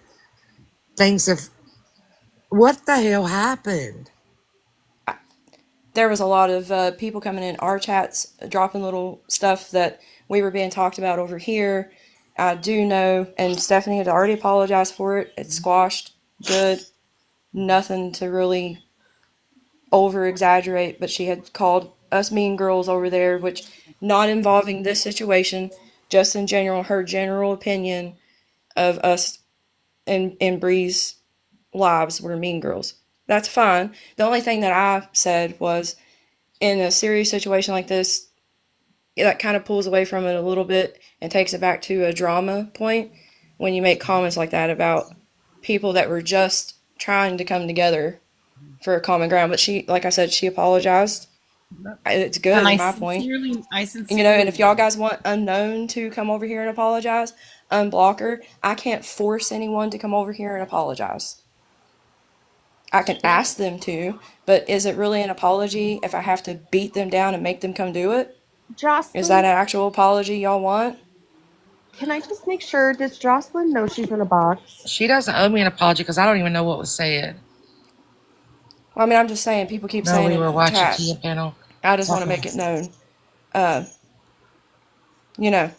H: things have? What the hell happened?
F: There was a lot of people coming in our chats, dropping little stuff that we were being talked about over here. I do know, and Stephanie had already apologized for it. It's squashed. Good. Nothing to really over exaggerate, but she had called us mean girls over there, which, not involving this situation, just in general, her general opinion of us and Bree's lives were mean girls. That's fine. The only thing that I said was, in a serious situation like this, that kind of pulls away from it a little bit and takes it back to a drama point when you make comments like that about people that were just trying to come together for a common ground. But she, like I said, she apologized. It's good
C: And
F: in my point.
C: I
F: And, and
C: sincerely,
F: if y'all guys want Unknown to come over here and apologize, unblock her. I can't force anyone to come over here and apologize. I can ask them to, but is it really an apology if I have to beat them down and make them come do it? Is that
E: Jocelyn,
F: an actual apology y'all want?
E: can I just make sure, does Jocelyn know she's in a box?
H: She doesn't owe me an apology because I don't even know what was said.
F: Well, I mean, I'm just saying, people keep
H: No,
F: saying
H: we
F: it
H: were
F: in the
H: watching
F: chat.
H: Tia Panel.
F: I just want to make it known. Uh, you know,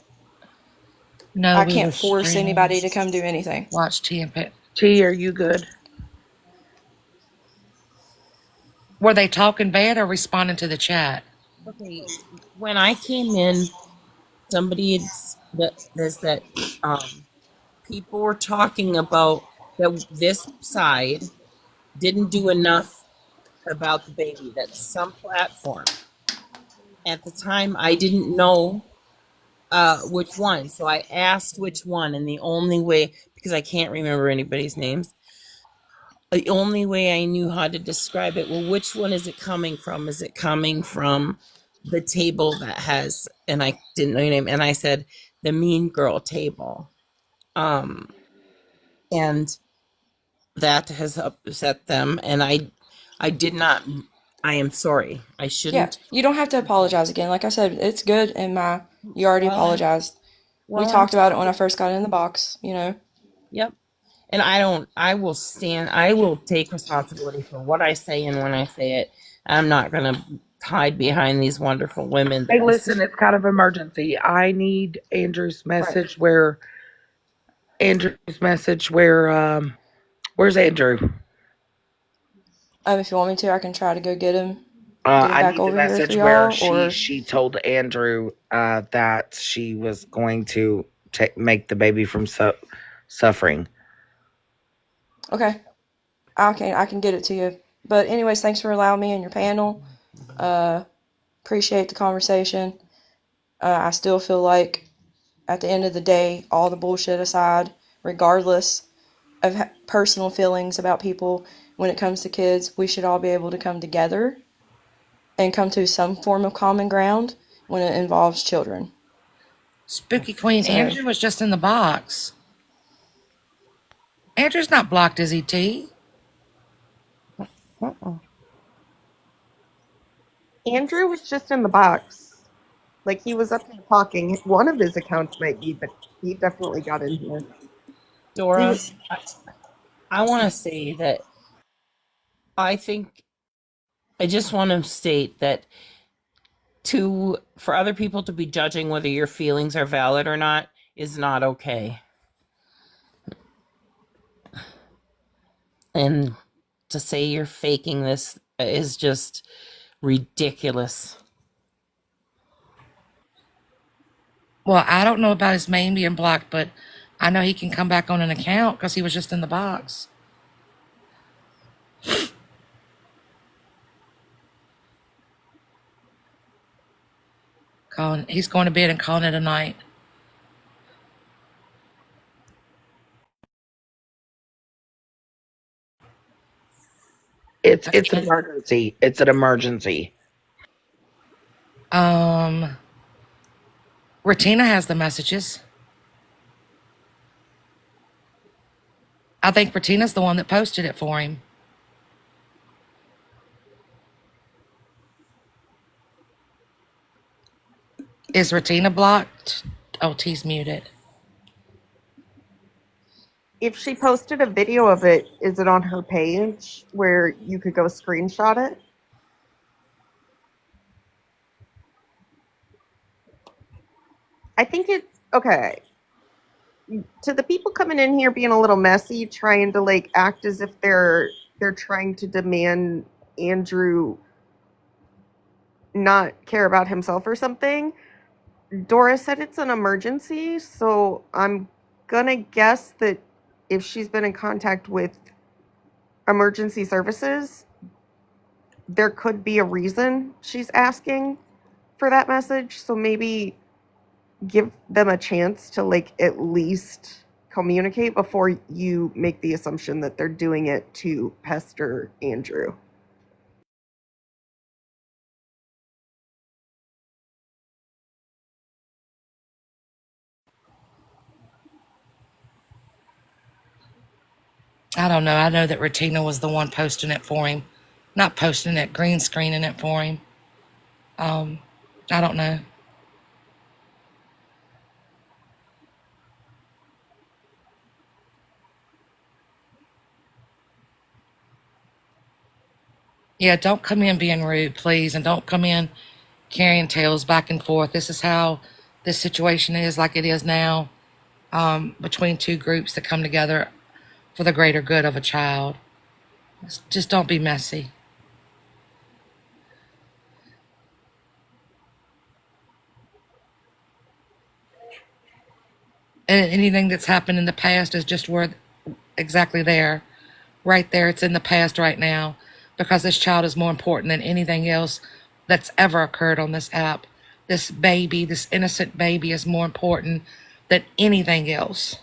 H: No,
F: I
H: we were
F: can't force
H: streaming.
F: anybody to come do anything.
H: Watch Tia Panel.
B: T, are you good?
H: Were they talking bad or responding to the chat?
C: okay, when I came in, somebody that people were talking about that this side didn't do enough about the baby. That's some platform. At the time, I didn't know which one, so I asked which one, and the only way, because I can't remember anybody's names, the only way I knew how to describe it, well, which one is it coming from? Is it coming from the table that has, and I didn't know your name, and I said the Mean Girl table, and that has upset them, and I did not. I am sorry. I
F: Yeah,
C: shouldn't.
F: you don't have to apologize again. Like I said, it's good in my. You already
C: Well,
F: apologized. We
C: I'm
F: talked about it when I first got in the box. You know.
C: Yep. And I will I will take responsibility for what I say and when I say it. I'm not going to hide behind these wonderful women that
B: Hey, listen, it's kind of emergency. I need Andrew's
F: Right.
B: message where where's Andrew?
F: If you want me to, I can try to go get him
B: I
F: back
B: need the
F: over here for
B: message where
F: y'all. Or
B: she told Andrew that she was going to make the baby from suffering.
F: okay, I can get it to you. But anyways, thanks for allowing me in your panel. Appreciate the conversation. I still feel like at the end of the day, all the bullshit aside, regardless of personal feelings about people, when it comes to kids, we should all be able to come together and come to some form of common ground when it involves children.
H: Spooky Queen,
F: So,
H: Andrew was just in the box. Andrew's not blocked, is he, T?
E: Andrew was just in the box. Like, he was up here talking. One of his accounts might be, but he definitely got in here.
C: Dora. I want to say that I think I just want to state that for other people to be judging whether your feelings are valid or not is not okay. And to say you're faking this is just ridiculous.
H: Well, I don't know about his main being blocked, but I know he can come back on an account because he was just in the box. He's going to bed and calling it a night.
B: It's an emergency. It's an emergency.
H: Retina has the messages. I think Retina's the one that posted it for him. Is Retina blocked? Oh, T's muted.
E: If she posted a video of it, is it on her page where you could go screenshot it? I think it's okay. To the people coming in here being a little messy, trying to like act as if they're trying to demand Andrew not care about himself or something. Dora said it's an emergency, so I'm gonna guess that if she's been in contact with emergency services, there could be a reason she's asking for that message. So maybe give them a chance to like at least communicate before you make the assumption that they're doing it to pester Andrew.
H: I don't know. I know that Retina was the one posting it for him. Not posting it, green screening it for him. I don't know. Yeah, don't come in being rude, please, and don't come in carrying tales back and forth. This is how this situation is, like it is now, between two groups that come together for the greater good of a child. Just don't be messy. And anything that's happened in the past is just worth exactly there. Right there, it's in the past right now because this child is more important than anything else that's ever occurred on this app. This baby, this innocent baby, is more important than anything else.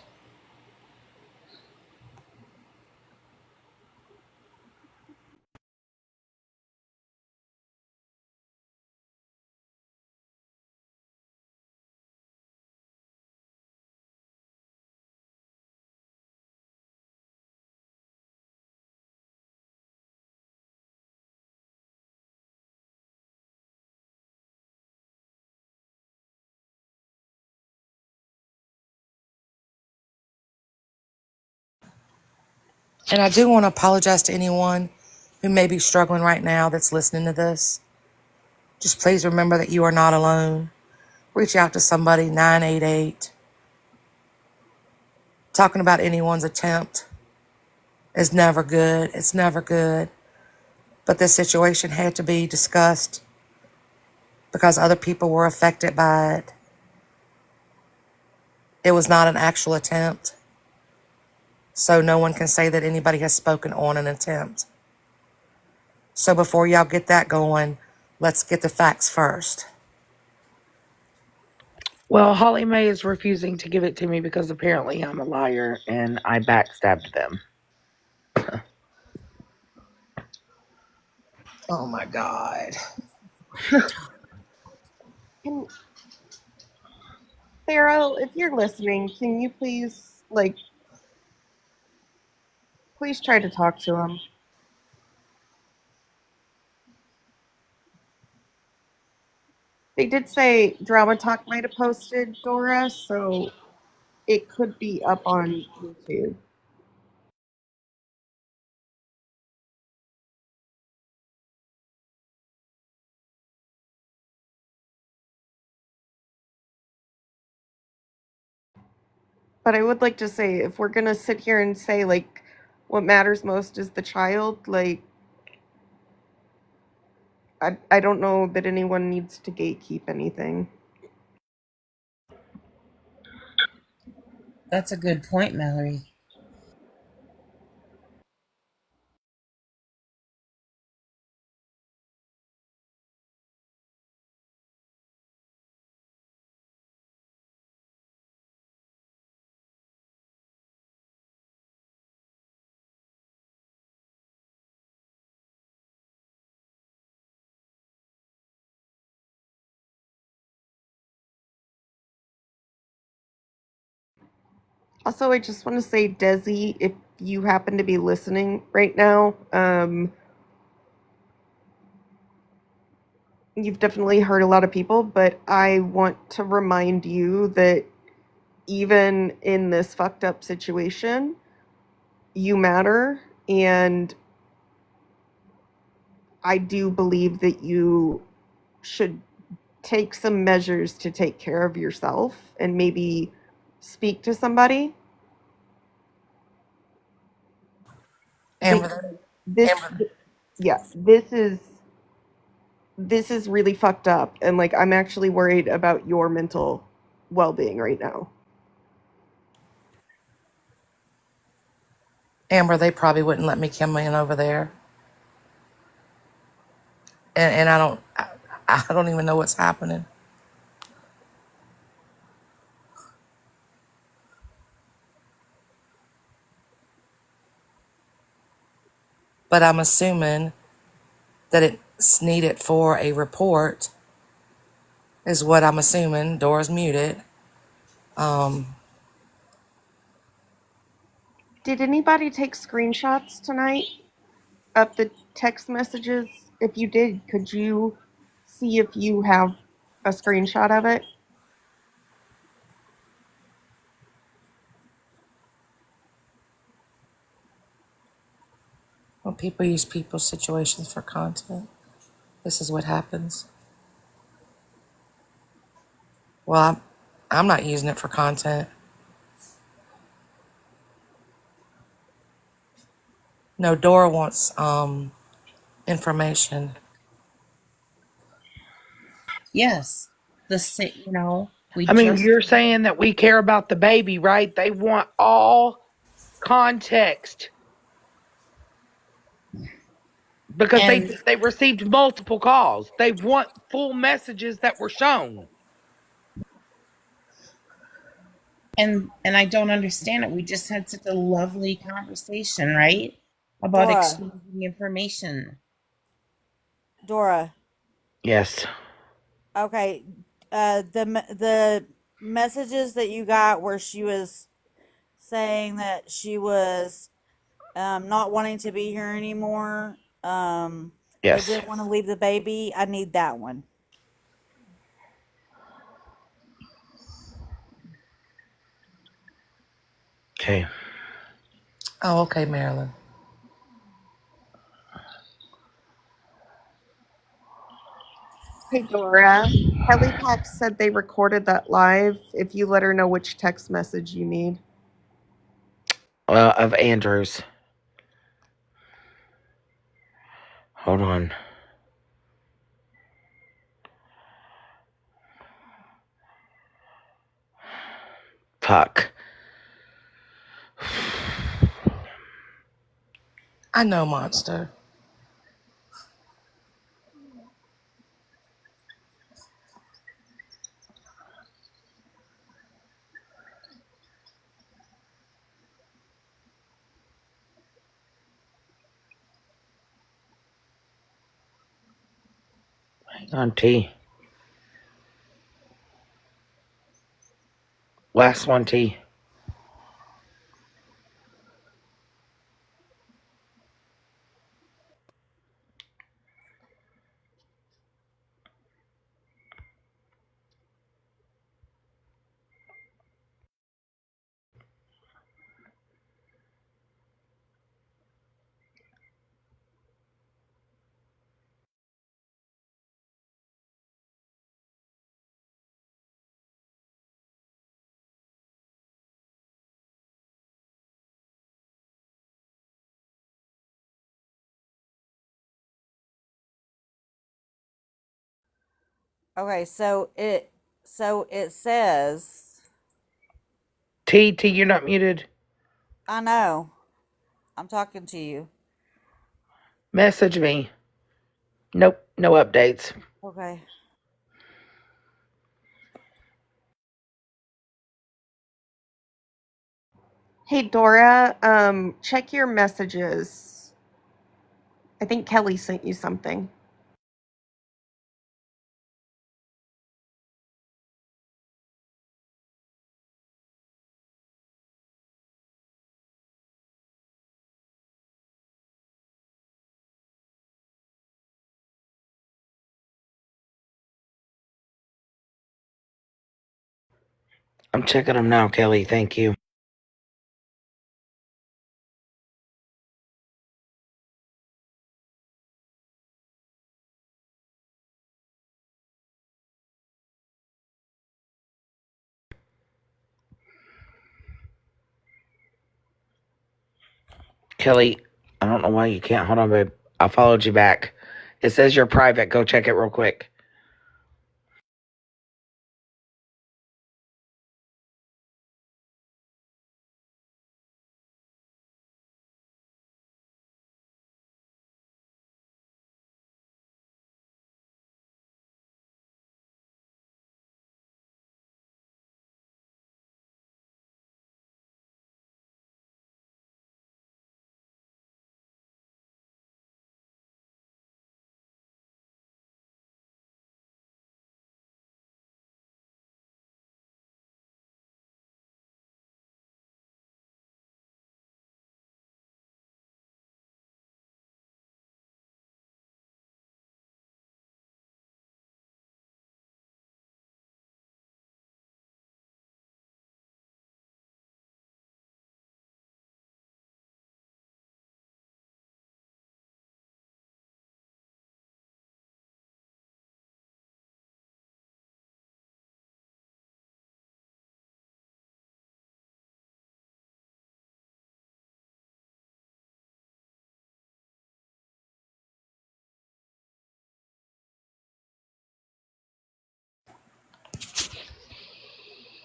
H: And I do want to apologize to anyone who may be struggling right now that's listening to this. Just please remember that you are not alone. Reach out to somebody, 988. Talking about anyone's attempt is never good. It's never good. But this situation had to be discussed because other people were affected by it. It was not an actual attempt. So no one can say that anybody has spoken on an attempt. So before y'all get that going, let's get the facts first.
B: Well, Holly Mae is refusing to give it to me because apparently I'm a liar and I backstabbed them.
H: Oh my God.
E: Farrell, if you're listening, can you please try to talk to him? They did say Drama Talk might have posted Dora, so it could be up on YouTube. But I would like to say, if we're gonna sit here and say like what matters most is the child, like I don't know that anyone needs to gatekeep anything.
C: That's a good point, Mallory.
E: Also, I just want to say, Desi, if you happen to be listening right now, you've definitely hurt a lot of people, but I want to remind you that even in this fucked up situation, you matter. And I do believe that you should take some measures to take care of yourself and maybe speak to somebody.
H: Amber,
E: This, yeah, this is really fucked up, and like I'm actually worried about your mental well-being right now.
H: Amber, they probably wouldn't let me come in over there, and I don't even know what's happening. But I'm assuming that it's needed for a report, is what I'm assuming. Door's muted.
E: Did anybody take screenshots tonight of the text messages? If you did, could you see if you have a screenshot of it?
H: When people use people's situations for content, this is what happens. Well, I'm not using it for content. No, Dora wants information.
C: Yes, we
B: I mean,
C: just
B: you're saying that we care about the baby, right? They want all context because
C: and
B: they received multiple calls. They want full messages that were shown.
C: and I don't understand it. We just had such a lovely conversation, right? About
A: Dora,
C: exchanging information.
A: Dora.
B: Yes.
A: Okay, the messages that you got where she was saying that she was not wanting to be here anymore, but
B: Yes.
A: didn't want to leave the baby. I need that one.
B: Okay.
H: Oh, okay, Marilyn.
E: Hey, Dora. Kelly Pax said they recorded that live. If you let her know which text message you need.
I: Of Andrews. Hold on. Fuck.
H: I know, Monster.
I: Hang on, T. Last one, T.
A: Okay, so it says,
I: T, you're not muted.
A: I know. I'm talking to you.
I: Message me. Nope, no updates.
A: Okay.
E: Hey Dora, check your messages. I think Kelly sent you something.
I: I'm checking them now, Kelly. Thank you. Kelly, I don't know why you can't. Hold on, babe. I followed you back. It says you're private. Go check it real quick.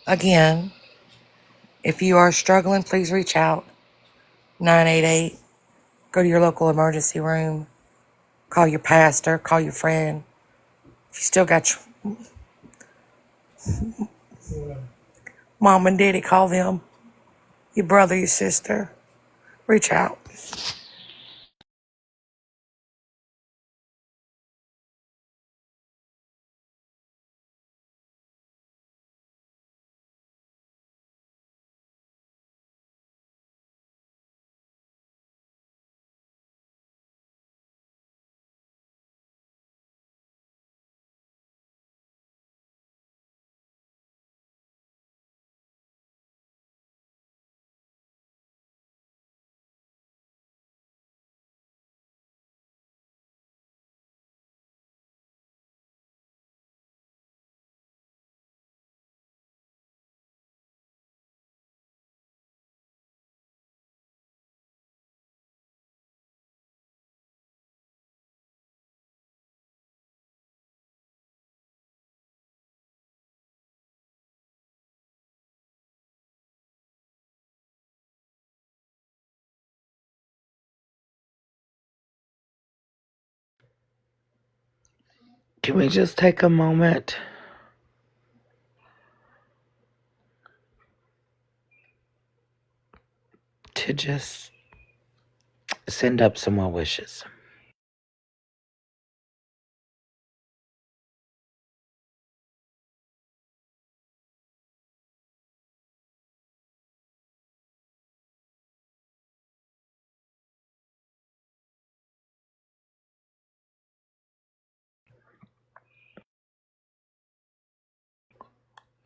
H: Again, if you are struggling, please reach out. 988. Go to your local emergency room. Call your pastor. Call your friend. If you still got your mom and daddy, call them. Your brother, your sister. Reach out.
I: Can we just take a moment to just send up some well wishes?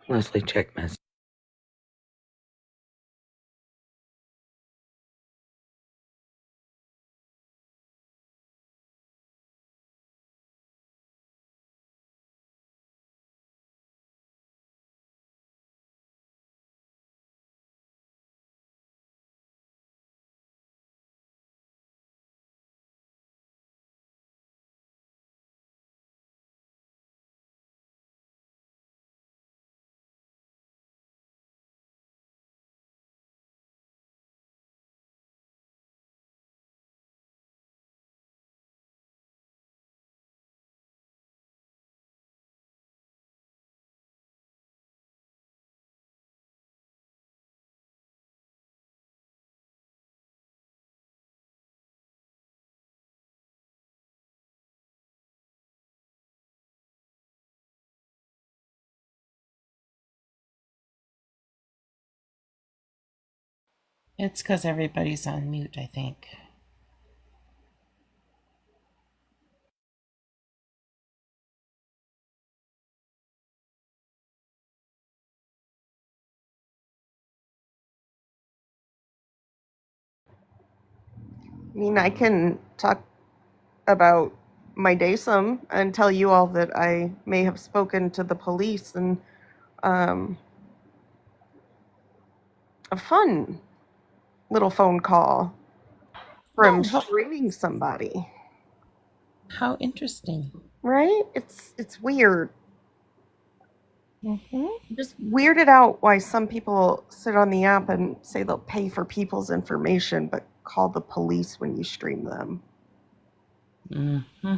I: Leslie, check message.
C: It's because everybody's on mute, I think.
E: I mean, I can talk about my day some and tell you all that I may have spoken to the police and um, a fun little phone call from
C: Oh,
E: streaming somebody.
C: how interesting.
E: Right? It's weird.
C: Mm-hmm.
E: Just weirded out why some people sit on the app and say they'll pay for people's information but call the police when you stream them.
C: Mm-hmm.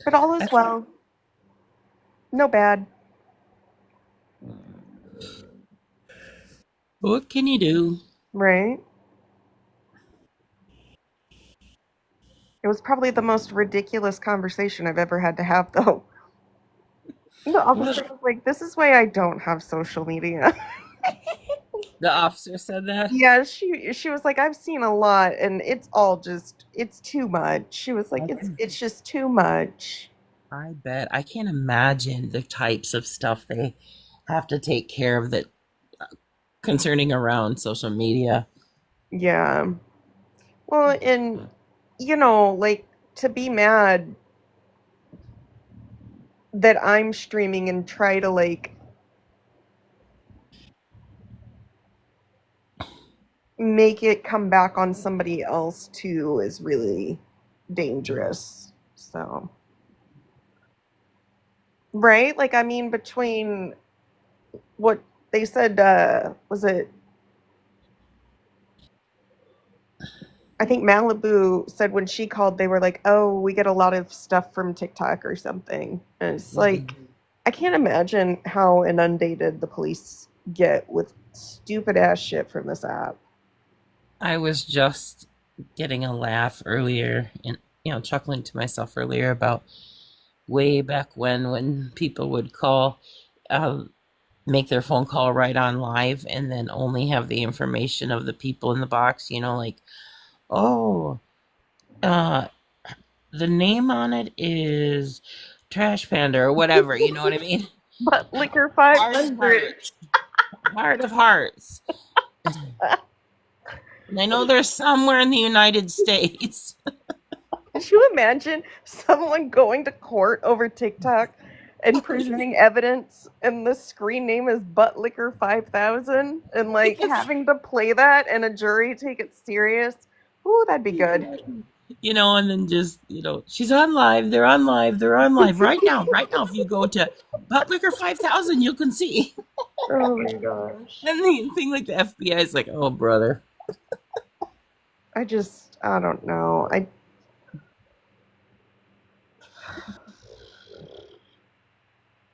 E: But all is
C: That's
E: well. No bad.
C: what can you do?
E: Right? It was probably the most ridiculous conversation I've ever had to have, though. The officer was like, "This is why I don't have social media."
C: The officer said that?
E: Yeah, she was like, "I've seen a lot, and it's all just it's too much." She was like, "It's just too much."
C: I bet. I can't imagine the types of stuff they have to take care of that concerning around social media.
E: Yeah. Well, and like to be mad that I'm streaming and try to like make it come back on somebody else too is really dangerous. So, right? Like, I mean, between what they said, was it, I think Malibu said when she called, they were like, oh, we get a lot of stuff from TikTok or something. And it's like, I can't imagine how inundated the police get with stupid ass shit from this app.
C: I was just getting a laugh earlier and chuckling to myself earlier about way back when people would call, make their phone call right on live and then only have the information of the people in the box, like, oh, the name on it is Trash Panda or whatever, you know what I mean?
E: But Liquor
C: Heart of
E: 500.
C: hearts. Heart of hearts. And I know there's somewhere in the United States.
E: Could you imagine someone going to court over TikTok and presenting evidence and the screen name is Butt Liquor 5000 and like having to play that and a jury take it serious? Ooh, that'd be good.
C: And then just, she's on live, they're on live, they're on live right now. If you go to Butt Liquor 5000, you can see.
E: Oh my gosh.
C: And the thing like the FBI is like, oh, brother.
E: I don't know.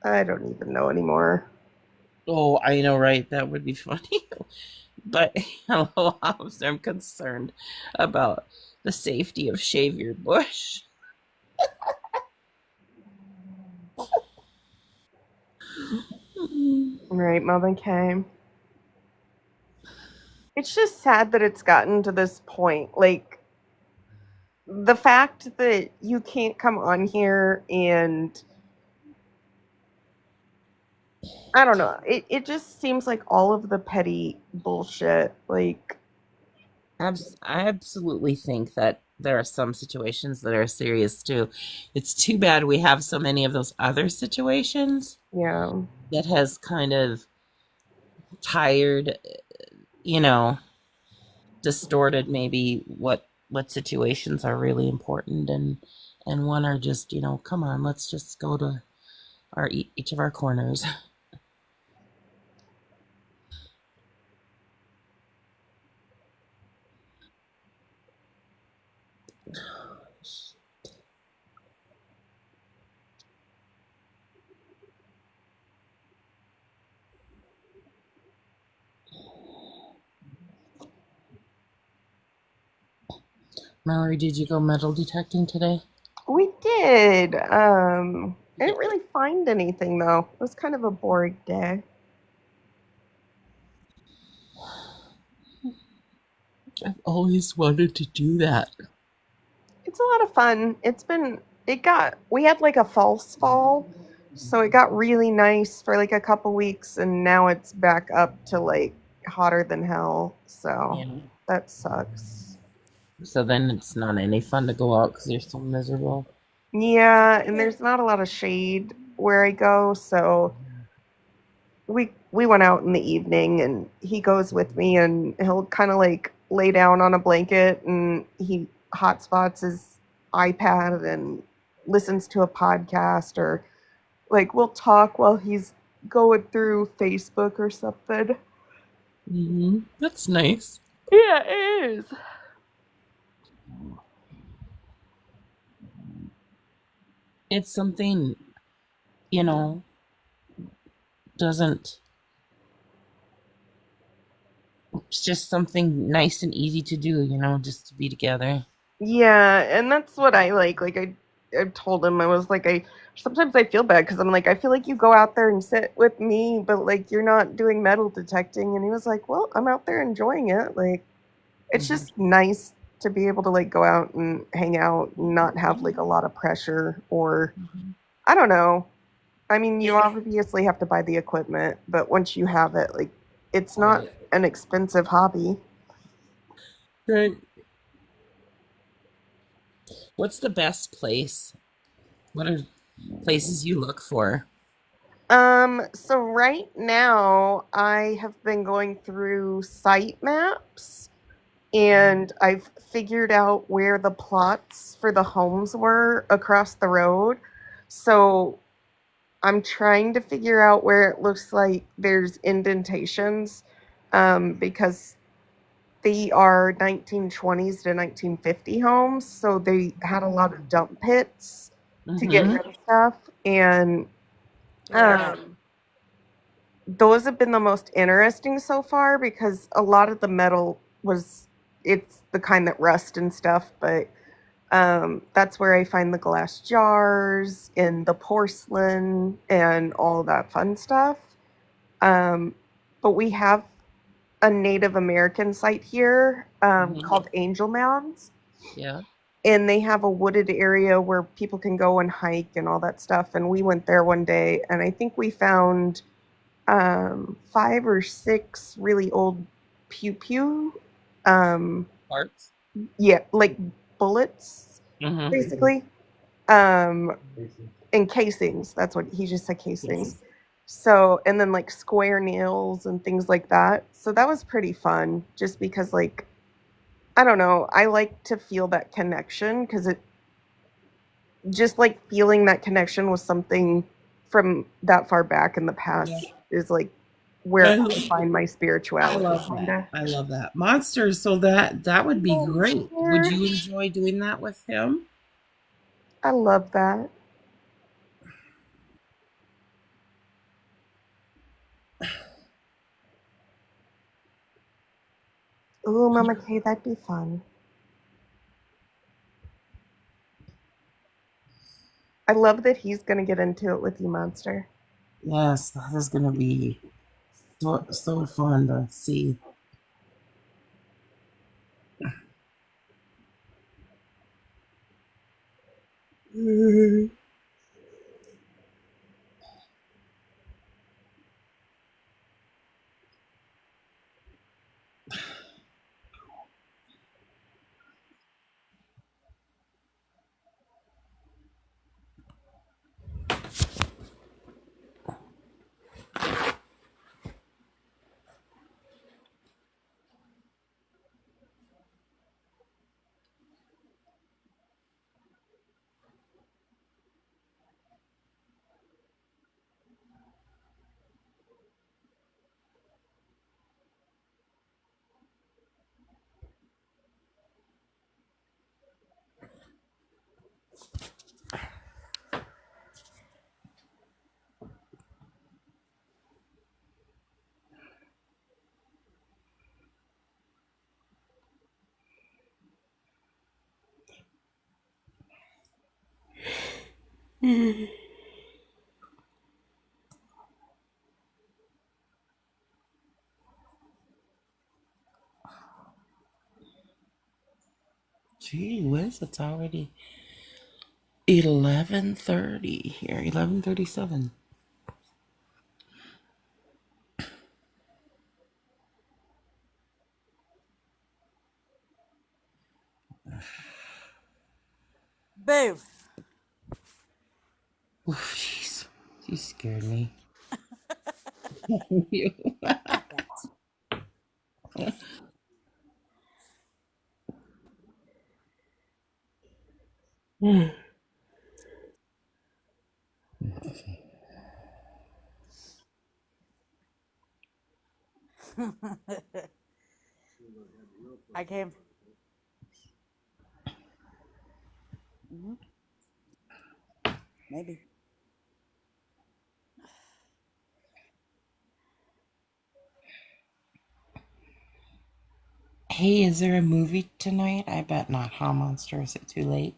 E: I don't even know anymore.
C: Oh, I know, right? That would be funny. But, hello, officer, I'm concerned about the safety of Shave Your Bush.
E: Right, Mother K. It's just sad that it's gotten to this point. Like, the fact that you can't come on here and I don't know. It just seems like all of the petty bullshit. Like,
C: I absolutely think that there are some situations that are serious too. It's too bad we have so many of those other situations.
E: Yeah.
C: That has kind of tired, distorted maybe what situations are really important and one are just, come on, let's just go to each of our corners. Mallory, did you go metal detecting today?
E: We did. I didn't really find anything though. It was kind of a boring day.
C: I've always wanted to do that.
E: It's a lot of fun. We had like a false fall, so it got really nice for like a couple weeks, and now it's back up to like hotter than hell. So
C: Yeah.
E: that sucks.
C: So then it's not any fun to go out because you're so miserable.
E: Yeah, and there's not a lot of shade where I go, so we went out in the evening, and he goes with me, and he'll kind of like lay down on a blanket, and he hotspots his iPad and listens to a podcast, or like we'll talk while he's going through Facebook or something.
C: That's nice.
E: Yeah, it is.
C: It's something, you know, doesn't. It's just something nice and easy to do, just to be together.
E: Yeah, and that's what I like. Like I told him, I was like, sometimes I feel bad because I'm like, I feel like you go out there and sit with me, but like you're not doing metal detecting. And he was like, well, I'm out there enjoying it. Like it's just nice to be able to like go out and hang out and not have like a lot of pressure, or I don't know. I mean, you obviously have to buy the equipment, but once you have it, like it's not an expensive hobby.
C: Right. What's the best place? What are places you look for?
E: So right now I have been going through site maps, and I've figured out where the plots for the homes were across the road. So I'm trying to figure out where it looks like there's indentations, because they are 1920s to 1950 homes. So they had a lot of dump pits to get rid of stuff. And those have been the most interesting so far, because a lot of the metal it's the kind that rust and stuff, but that's where I find the glass jars and the porcelain and all that fun stuff. But we have a Native American site here, called Angel Mounds.
C: Yeah.
E: And they have a wooded area where people can go and hike and all that stuff. And we went there one day, and I think we found 5 or 6 really old pew pew.
C: Parts?
E: Yeah, like bullets, basically. And casings. That's what he just said, casings. So, and then like square nails and things like that. So that was pretty fun, just because like, I don't know, I like to feel that connection, because it just like feeling that connection with something from that far back in the past is like where I find my spirituality.
C: I love that. Monsters, so that would be great. Would you enjoy doing that with him?
E: I love that. Ooh, Mama K, that'd be fun. I love that he's gonna get into it with you, Monster.
C: Yes, that is going to be so fun to see. Gee whiz, it's already 11:30 here. 11:37.
A: Boo.
C: Oof, jeez. You scared me. You.
A: Stop it. I came. Mhm. Maybe.
C: Hey, is there a movie tonight? I bet not. Huh, Monster? Is it too late?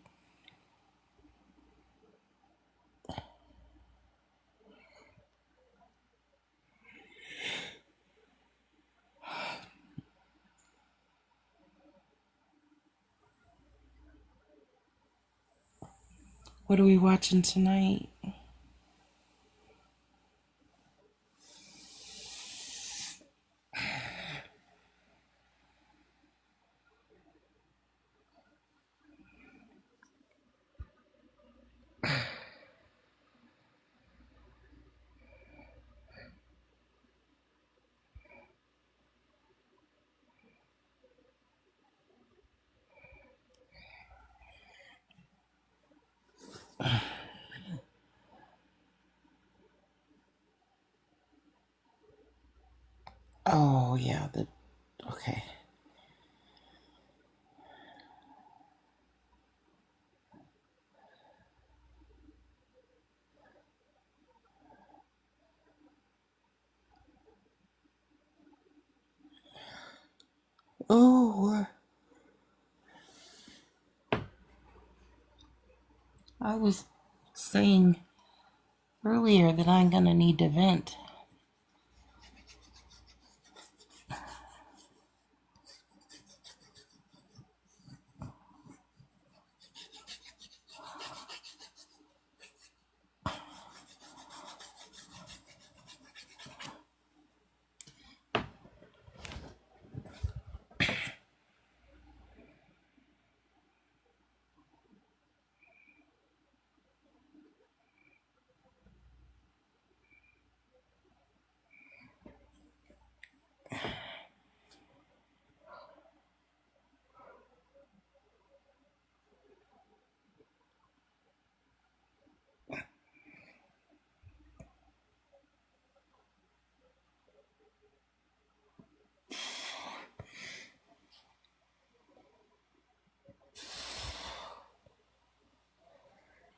C: What are we watching tonight? Oh, yeah. Okay. Oh, I was saying earlier that I'm gonna need to vent.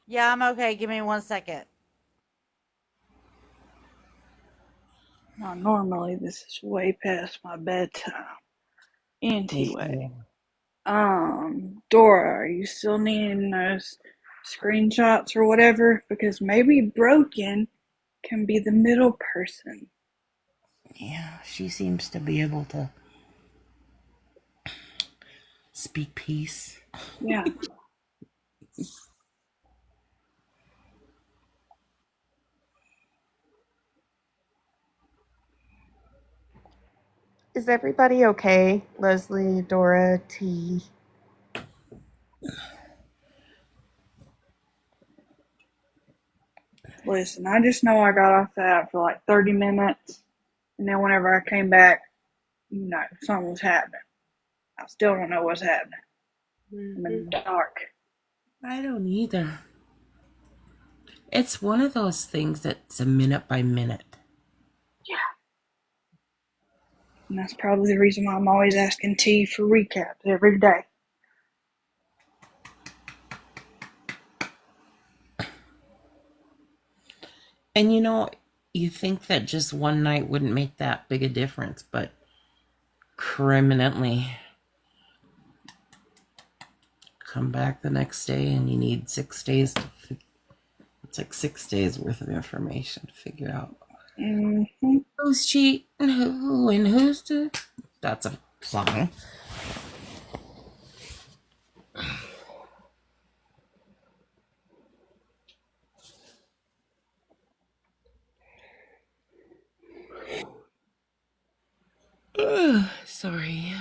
A: Yeah, I'm okay. Give me 1 second.
J: Now, normally this is way past my bedtime. Anyway, Dora, are you still needing those screenshots or whatever? Because maybe Broken can be the middle person.
C: Yeah, she seems to be able to speak peace.
J: Yeah.
E: Is everybody okay? Leslie, Dora, T.
J: Listen, I just know I got off that for like 30 minutes, and then whenever I came back, something was happening. I still don't know what's happening. I'm in the dark.
C: I don't either. It's one of those things that's a minute by minute.
J: Yeah. And that's probably the reason why I'm always asking T for recaps every day.
C: And you think that just one night wouldn't make that big a difference, but criminally, come back the next day and you need 6 days it's like 6 days worth of information to figure out who's cheating, who, and who's to. That's a song. Sorry.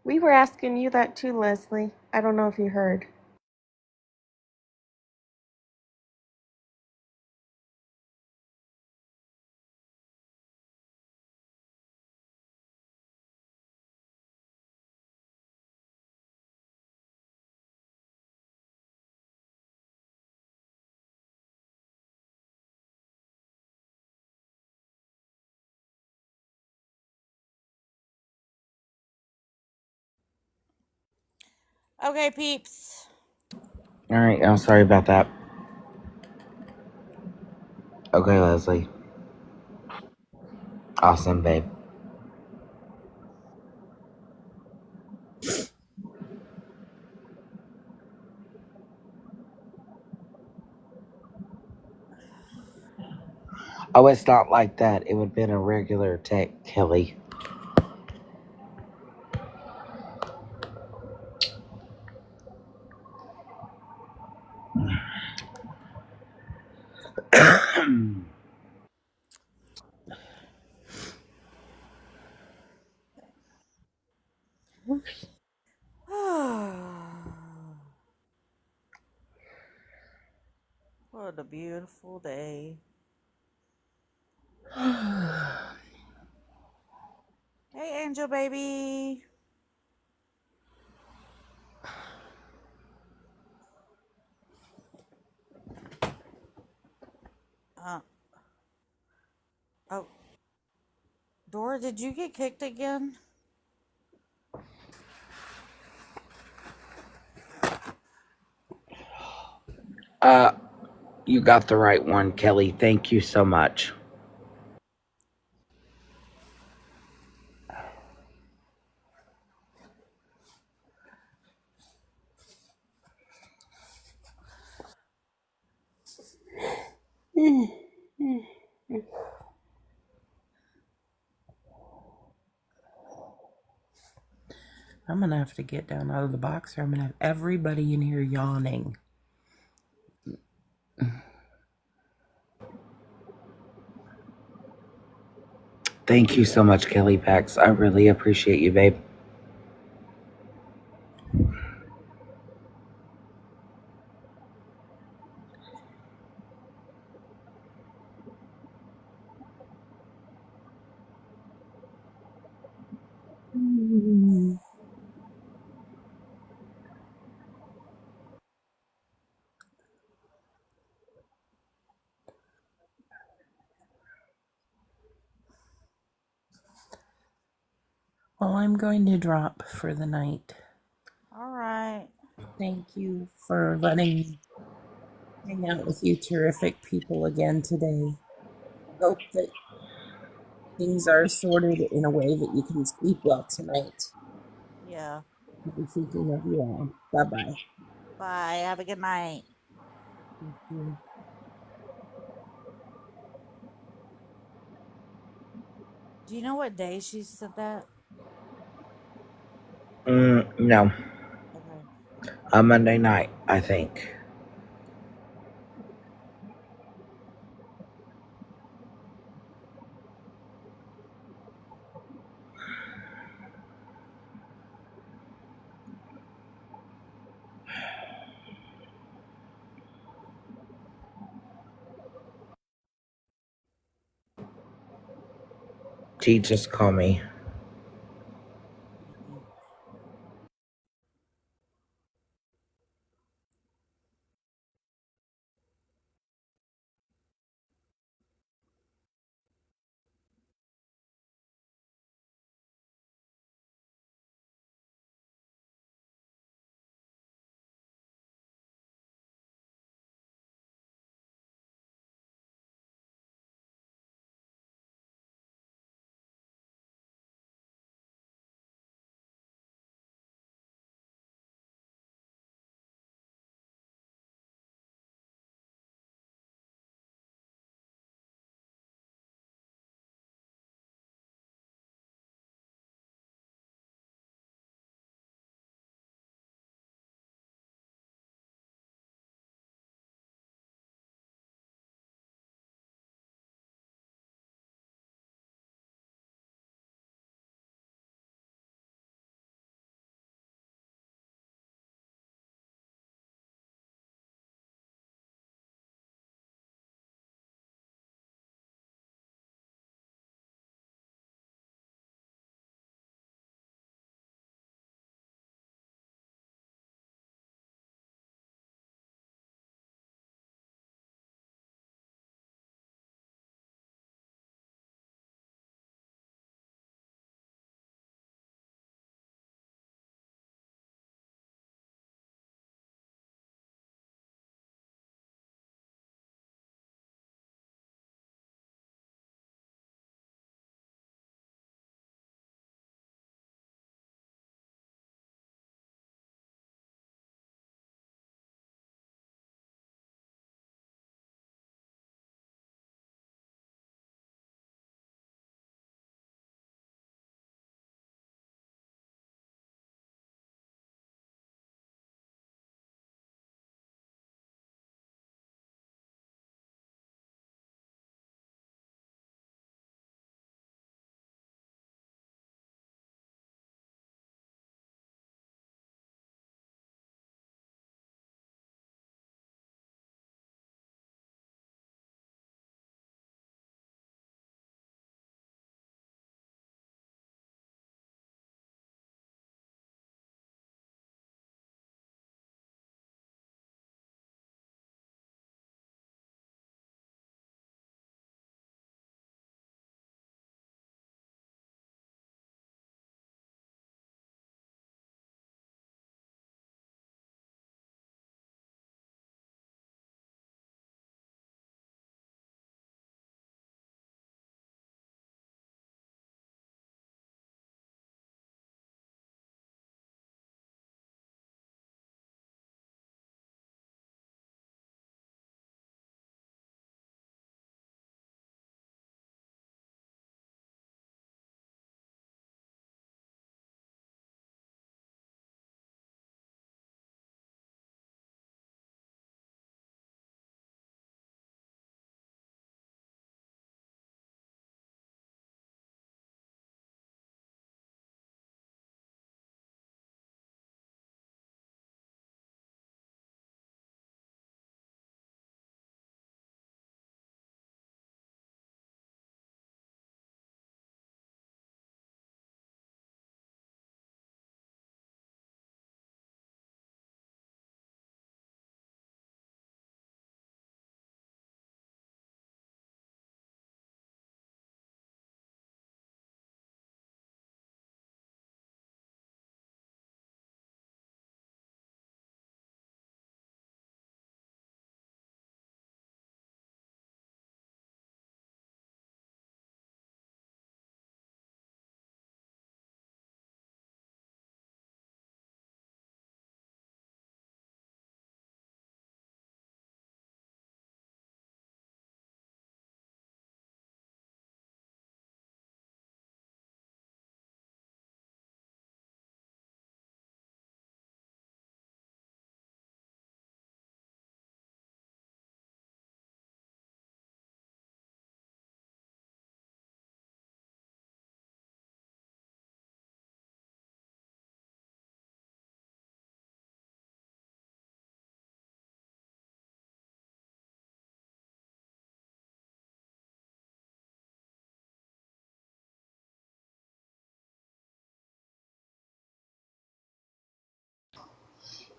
E: We were asking you that too, Leslie. I don't know if you heard.
A: Okay, peeps.
I: All right, I'm sorry about that. Okay, Leslie. Awesome, babe. Oh, it's not like that. It would have been a regular tech, Kelly.
A: What a beautiful day. Hey, Angel baby. Oh, Dora, did you get kicked again?
I: You got the right one, Kelly. Thank you so much.
C: I'm gonna have to get down out of the box, or I'm gonna have everybody in here yawning.
I: Thank you so much, Kelly Pax. I really appreciate you, babe.
C: Well, I'm going to drop for the night.
A: All right.
C: Thank you for letting hang out with you terrific people again today. Hope that things are sorted in a way that you can sleep well tonight.
A: Yeah.
C: I'll be thinking of you all. Bye bye.
A: Bye. Have a good night.
C: Thank you.
A: Do you know what day she said that?
I: No,
A: Okay.
I: a Monday night, I think. T just called me.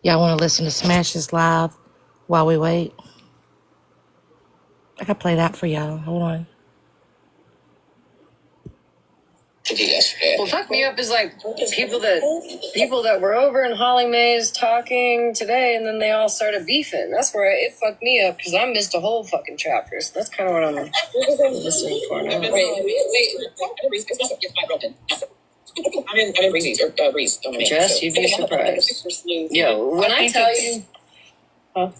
H: Y'all want to listen to Smashes live while we wait? I can play that for y'all. Hold on.
K: Well, fuck me up is like people that were over in Holly Mays talking today, and then they all started beefing. That's where it fucked me up because I missed a whole fucking chapter. So that's kind of what I'm listening for now. I'm in Breezy's or Breeze. Jess, you'd be surprised. Yo, when I tell you, huh?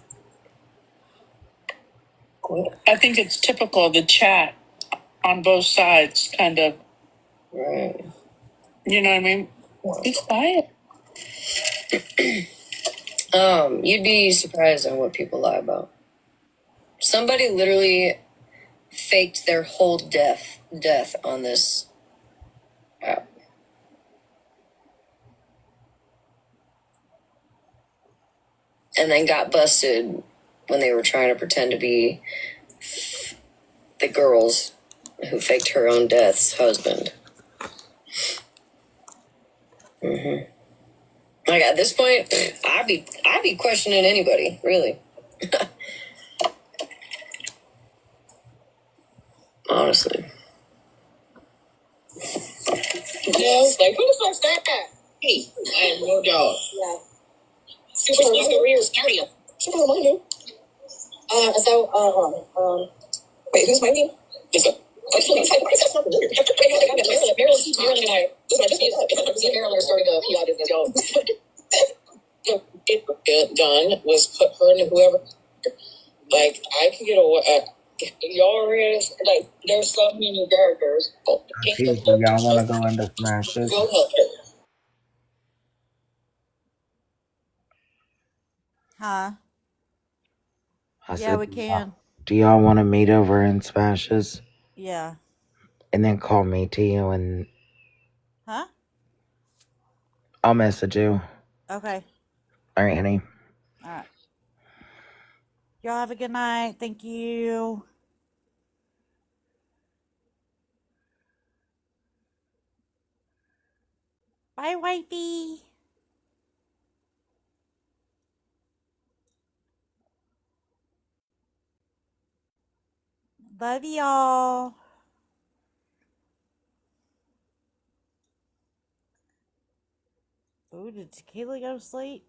K: I think it's typical of the chat on both sides, kind of. Right. You know what I mean? Be quiet. You'd be surprised on what people lie about. Somebody literally faked their whole death on this app. And then got busted when they were trying to pretend to be the girls who faked her own death's husband. Mm-hmm. Like at this point, I'd be questioning anybody, really. Honestly. Yes, like who the fuck's that? Hey, I have no doubt. Yeah. Super careers cardio. Super money. Hold on. Wait, who's my name? This one. Why is that not familiar? Marilyn and I. This one, I just made up. Marilyn are starting a PR business, y'all. Get done was put her and whoever. Like, I can get away. Y'all realize, like, there's so many characters.
I: See, do y'all want to go into Smashes?
K: Go help her.
A: Huh?
I: I
A: Yeah,
I: said,
A: we can.
I: do y'all want to meet over in Smashes?
A: Yeah.
I: And then call me to you and
A: Huh?
I: I'll message you.
A: Okay.
I: All right, honey.
A: All right. Y'all have a good night. Thank you. Bye, wifey. Love y'all. Ooh, did Tequila go to sleep?